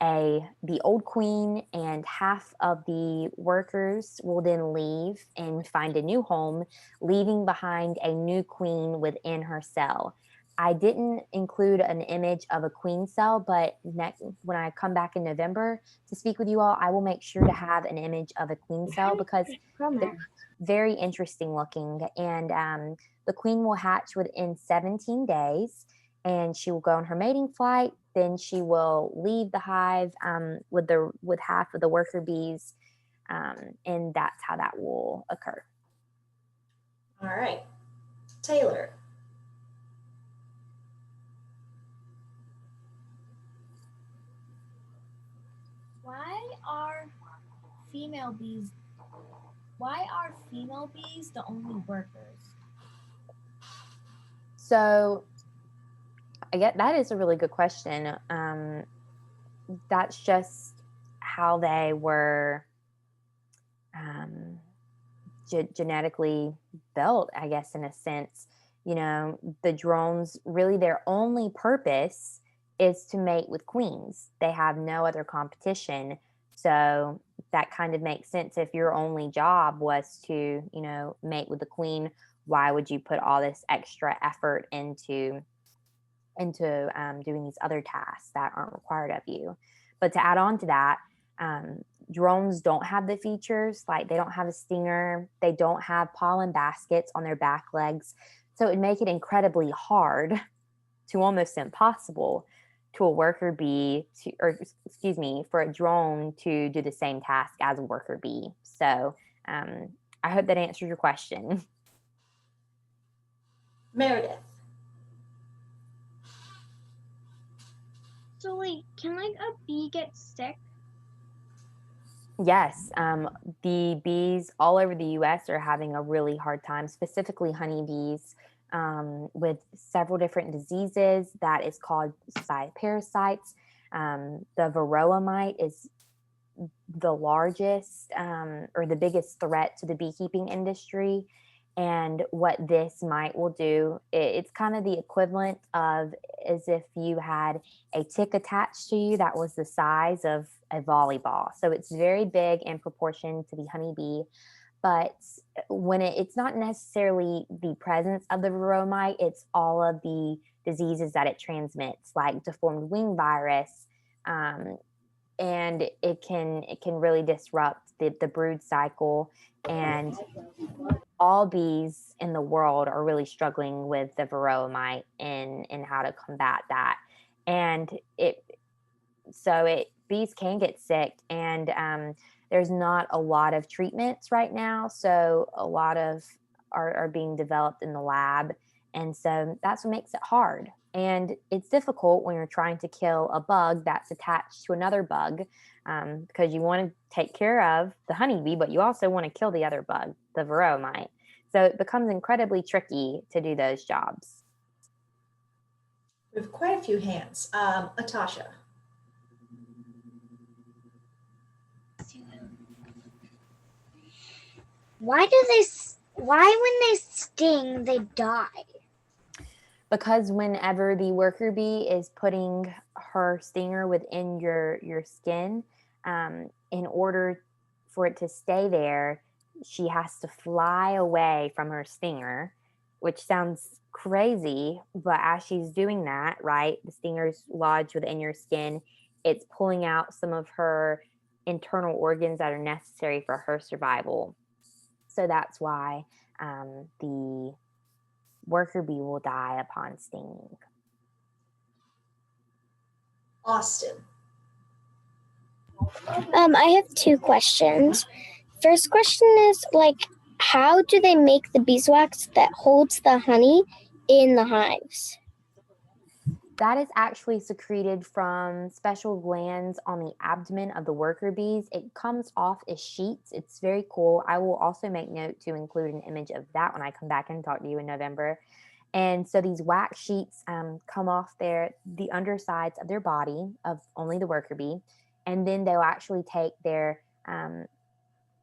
the old queen and half of the workers will then leave and find a new home, leaving behind a new queen within her cell. I didn't include an image of a queen cell, but when I come back in November to speak with you all, I will make sure to have an image of a queen cell because they're very interesting looking. And the queen will hatch within 17 days and she will go on her mating flight. Then she will leave the hive with half of the worker bees, and that's how that will occur. All right, Taylor. Why Why are female bees the only workers? So I get that is a really good question. That's just how they were genetically built, I guess, in a sense. You know, the drones, really their only purpose is to mate with queens. They have no other competition. So that kind of makes sense. If your only job was to, you know, mate with the queen, why would you put all this extra effort into doing these other tasks that aren't required of you? But to add on to that, drones don't have the features, like they don't have a stinger, they don't have pollen baskets on their back legs. So it would make it incredibly hard to almost impossible to a worker bee to, or excuse me, for a drone to do the same task as a worker bee. So I hope that answers your question. Meredith. So, like, can like a bee get sick? Yes, the bees all over the US are having a really hard time, specifically honeybees, with several different diseases that is called by parasites. The varroa mite is the largest or the biggest threat to the beekeeping industry. And what this mite will do, it's kind of the equivalent of as if you had a tick attached to you that was the size of a volleyball. So it's very big in proportion to the honeybee. But when it's not necessarily the presence of the varroa mite, it's all of the diseases that it transmits, like deformed wing virus, and it can really disrupt the brood cycle. And all bees in the world are really struggling with the varroa mite and how to combat that. And bees can get sick, and there's not a lot of treatments right now. So a lot of are being developed in the lab. And so that's what makes it hard. And it's difficult when you're trying to kill a bug that's attached to another bug, because you want to take care of the honeybee, but you also want to kill the other bug, the varroa mite. So it becomes incredibly tricky to do those jobs. We have quite a few hands. Atasha. Why when they sting, they die? Because whenever the worker bee is putting her stinger within your skin, in order for it to stay there, she has to fly away from her stinger, which sounds crazy. But as she's doing that, right, the stinger's lodged within your skin, it's pulling out some of her internal organs that are necessary for her survival. So that's why the worker bee will die upon stinging. Austin. I have two questions. First question is how do they make the beeswax that holds the honey in the hives? That is actually secreted from special glands on the abdomen of the worker bees. It comes off as sheets. It's very cool. I will also make note to include an image of that when I come back and talk to you in November. And so these wax sheets come off the undersides of their body of only the worker bee. And then they'll actually take their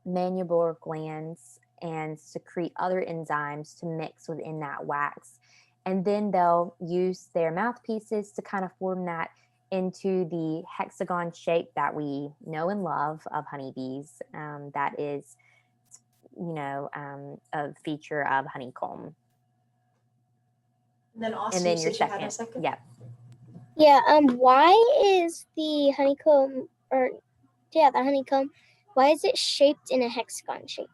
mandibular glands and secrete other enzymes to mix within that wax. And then they'll use their mouthpieces to kind of form that into the hexagon shape that we know and love of honeybees. That is, a feature of honeycomb. And then Austin, and then you your said you second, had a second? yeah. Yeah. Why is the honeycomb, why is it shaped in a hexagon shape?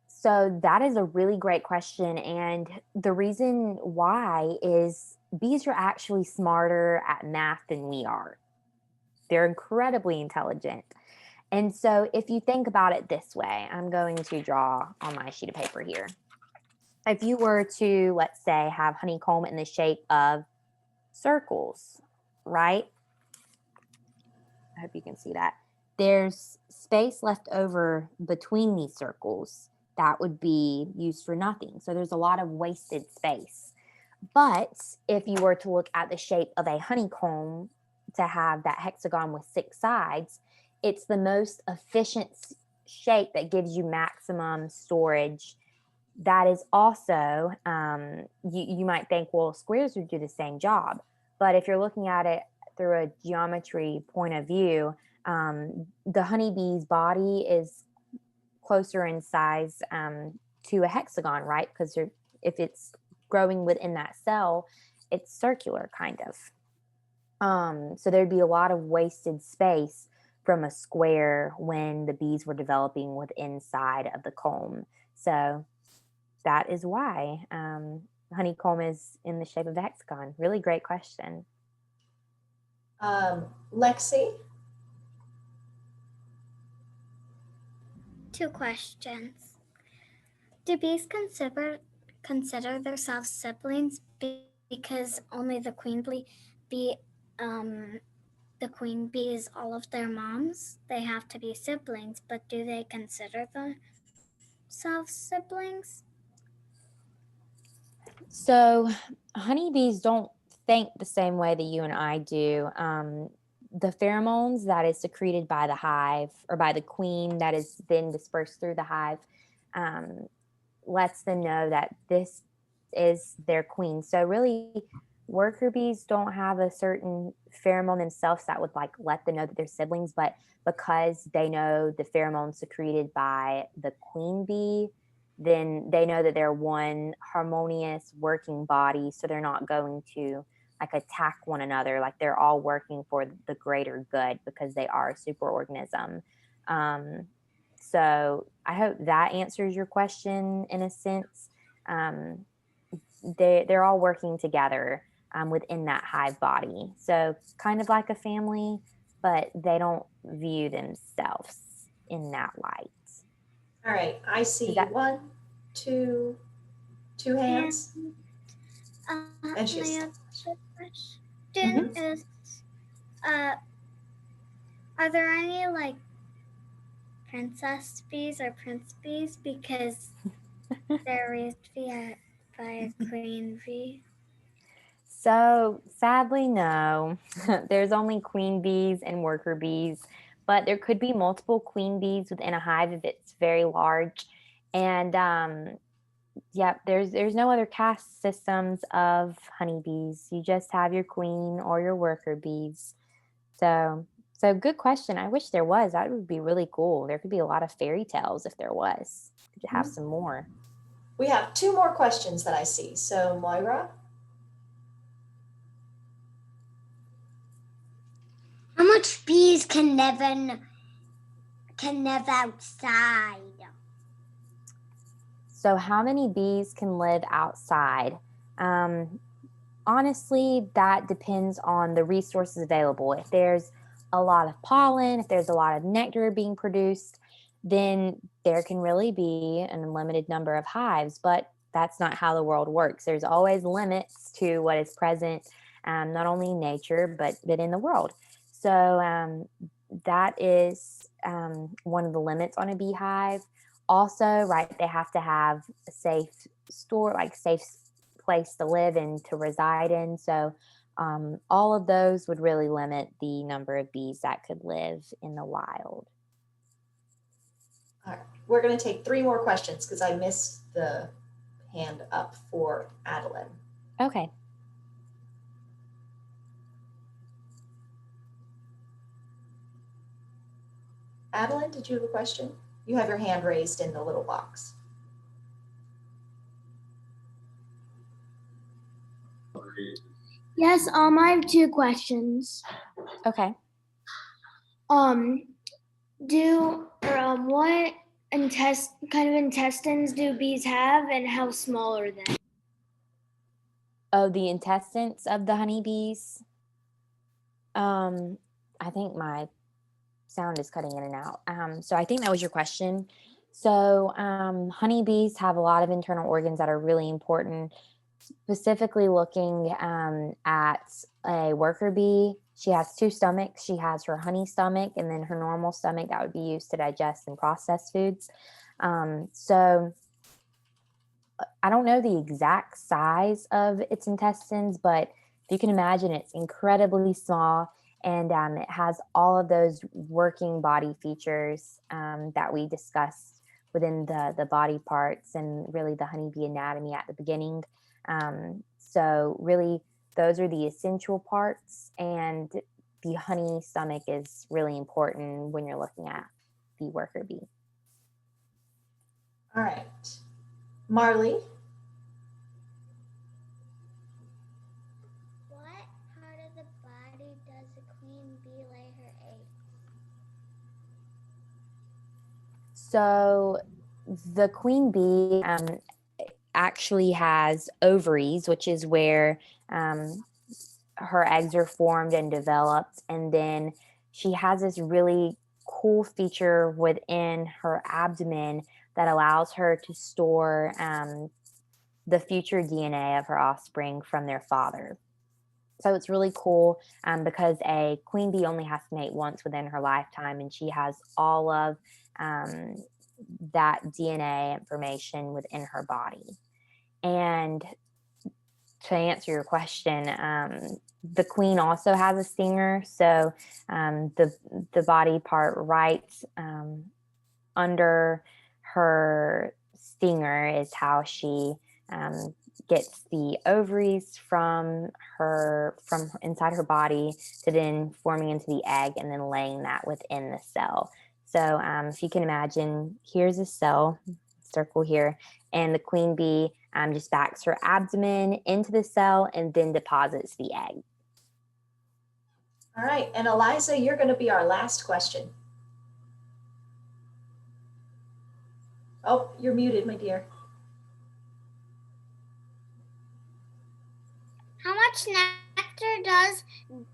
So that is a really great question. And the reason why is bees are actually smarter at math than we are. They're incredibly intelligent. And so if you think about it this way, I'm going to draw on my sheet of paper here. If you were to, let's say, have honeycomb in the shape of circles, right? I hope you can see that. there's space left over between these circles that would be used for nothing. So there's a lot of wasted space. But if you were to look at the shape of a honeycomb to have that hexagon with 6 sides, it's the most efficient shape that gives you maximum storage. That is also, you might think, well, squares would do the same job. But if you're looking at it through a geometry point of view, the honeybee's body is closer in size to a hexagon, right? Because if it's growing within that cell, it's circular kind of. So there'd be a lot of wasted space from a square when the bees were developing with inside of the comb. So that is why honeycomb is in the shape of a hexagon. Really great question. Lexi? 2 questions. Do bees consider themselves siblings because only the queen bee the queen bee is all of their moms? They have to be siblings, but do they consider themselves siblings? So honeybees don't think the same way that you and I do. The pheromones that is secreted by the hive or by the queen that is then dispersed through the hive lets them know that this is their queen. So really, worker bees don't have a certain pheromone themselves that would like let them know that they're siblings, but because they know the pheromones secreted by the queen bee, then they know that they're one harmonious working body. So they're not going to like attack one another. Like they're all working for the greater good because they are a superorganism. So I hope that answers your question in a sense. They're all working together within that hive body. So kind of like a family, but they don't view themselves in that light. All right, I see one, two hands. And she's My other question is, are there any like princess bees or prince bees because they're raised by a queen bee? So sadly, no. There's only queen bees and worker bees, but there could be multiple queen bees within a hive if it's very large. And yeah, there's no other caste systems of honeybees. You just have your queen or your worker bees. So good question. I wish there was. That would be really cool. There could be a lot of fairy tales if there was. Could have some more. We have 2 more questions that I see. So Moira? How much bees can live outside? So how many bees can live outside? Honestly, that depends on the resources available. If there's a lot of pollen, if there's a lot of nectar being produced, then there can really be an unlimited number of hives. But that's not how the world works. There's always limits to what is present, not only in nature, but in the world. So that is one of the limits on a beehive. Also, right, they have to have a safe safe place to live and to reside in. So all of those would really limit the number of bees that could live in the wild. All right, we're going to take 3 more questions because I missed the hand up for Adeline. Okay. Adeline, did you have a question? You have your hand raised in the little box. Yes, I have 2 questions. Okay. What kind of intestines do bees have, and how small are they? Oh, the intestines of the honeybees. I think my sound is cutting in and out. So I think that was your question. So honeybees have a lot of internal organs that are really important. Specifically looking at a worker bee, She has two stomachs. She has her honey stomach and then her normal stomach that would be used to digest and process foods. So I don't know the exact size of its intestines, but if you can imagine, it's incredibly small, and it has all of those working body features that we discussed within the body parts and really the honeybee anatomy at the beginning. So really, those are the essential parts, and the honey stomach is really important when you're looking at the worker bee. All right. Marley, What part of the body does a queen bee lay her eggs? So the queen bee actually has ovaries, which is where her eggs are formed and developed. And then she has this really cool feature within her abdomen that allows her to store the future DNA of her offspring from their father. So it's really cool because a queen bee only has to mate once within her lifetime, and she has all of that DNA information within her body. And to answer your question, the queen also has a stinger. So the body part right under her stinger is how she gets the ovaries from inside her body to then forming into the egg and then laying that within the cell. So if you can imagine, here's a cell, circle here, and the queen bee just backs her abdomen into the cell and then deposits the egg. all right, and Eliza, you're going to be our last question. Oh, you're muted, my dear. How much nectar does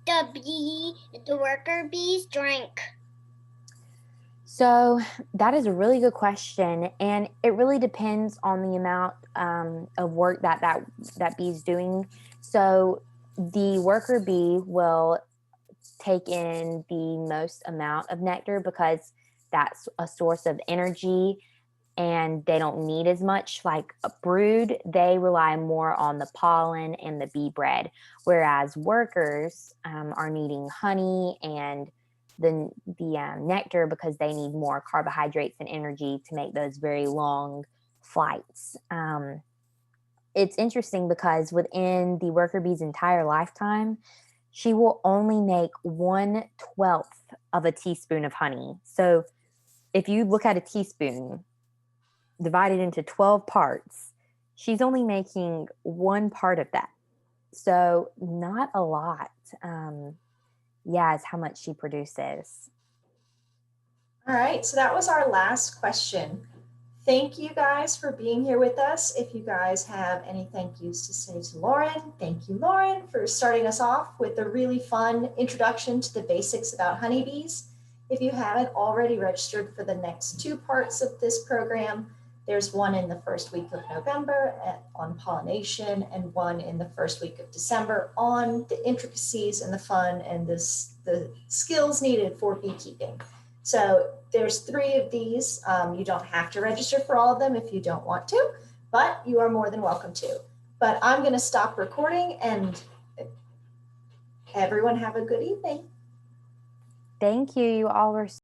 the worker bees drink? So that is a really good question, and it really depends on the amount of work that bee's doing. So the worker bee will take in the most amount of nectar because that's a source of energy, and they don't need as much. Like a brood, they rely more on the pollen and the bee bread, whereas workers are needing honey and the nectar because they need more carbohydrates and energy to make those very long flights. It's interesting because within the worker bee's entire lifetime, she will only make 1/12 of a teaspoon of honey. So if you look at a teaspoon divided into 12 parts, she's only making one part of that. So not a lot. Is how much she produces. All right, so that was our last question. Thank you guys for being here with us. If you guys have any thank yous to say to Lauren, thank you, Lauren, for starting us off with a really fun introduction to the basics about honeybees. If you haven't already registered for the next 2 parts of this program, there's one in the first week of November on pollination and one in the first week of December on the intricacies and the fun and the skills needed for beekeeping. So there's 3 of these. You don't have to register for all of them if you don't want to, but you are more than welcome to. But I'm going to stop recording, and everyone have a good evening. Thank you. You all were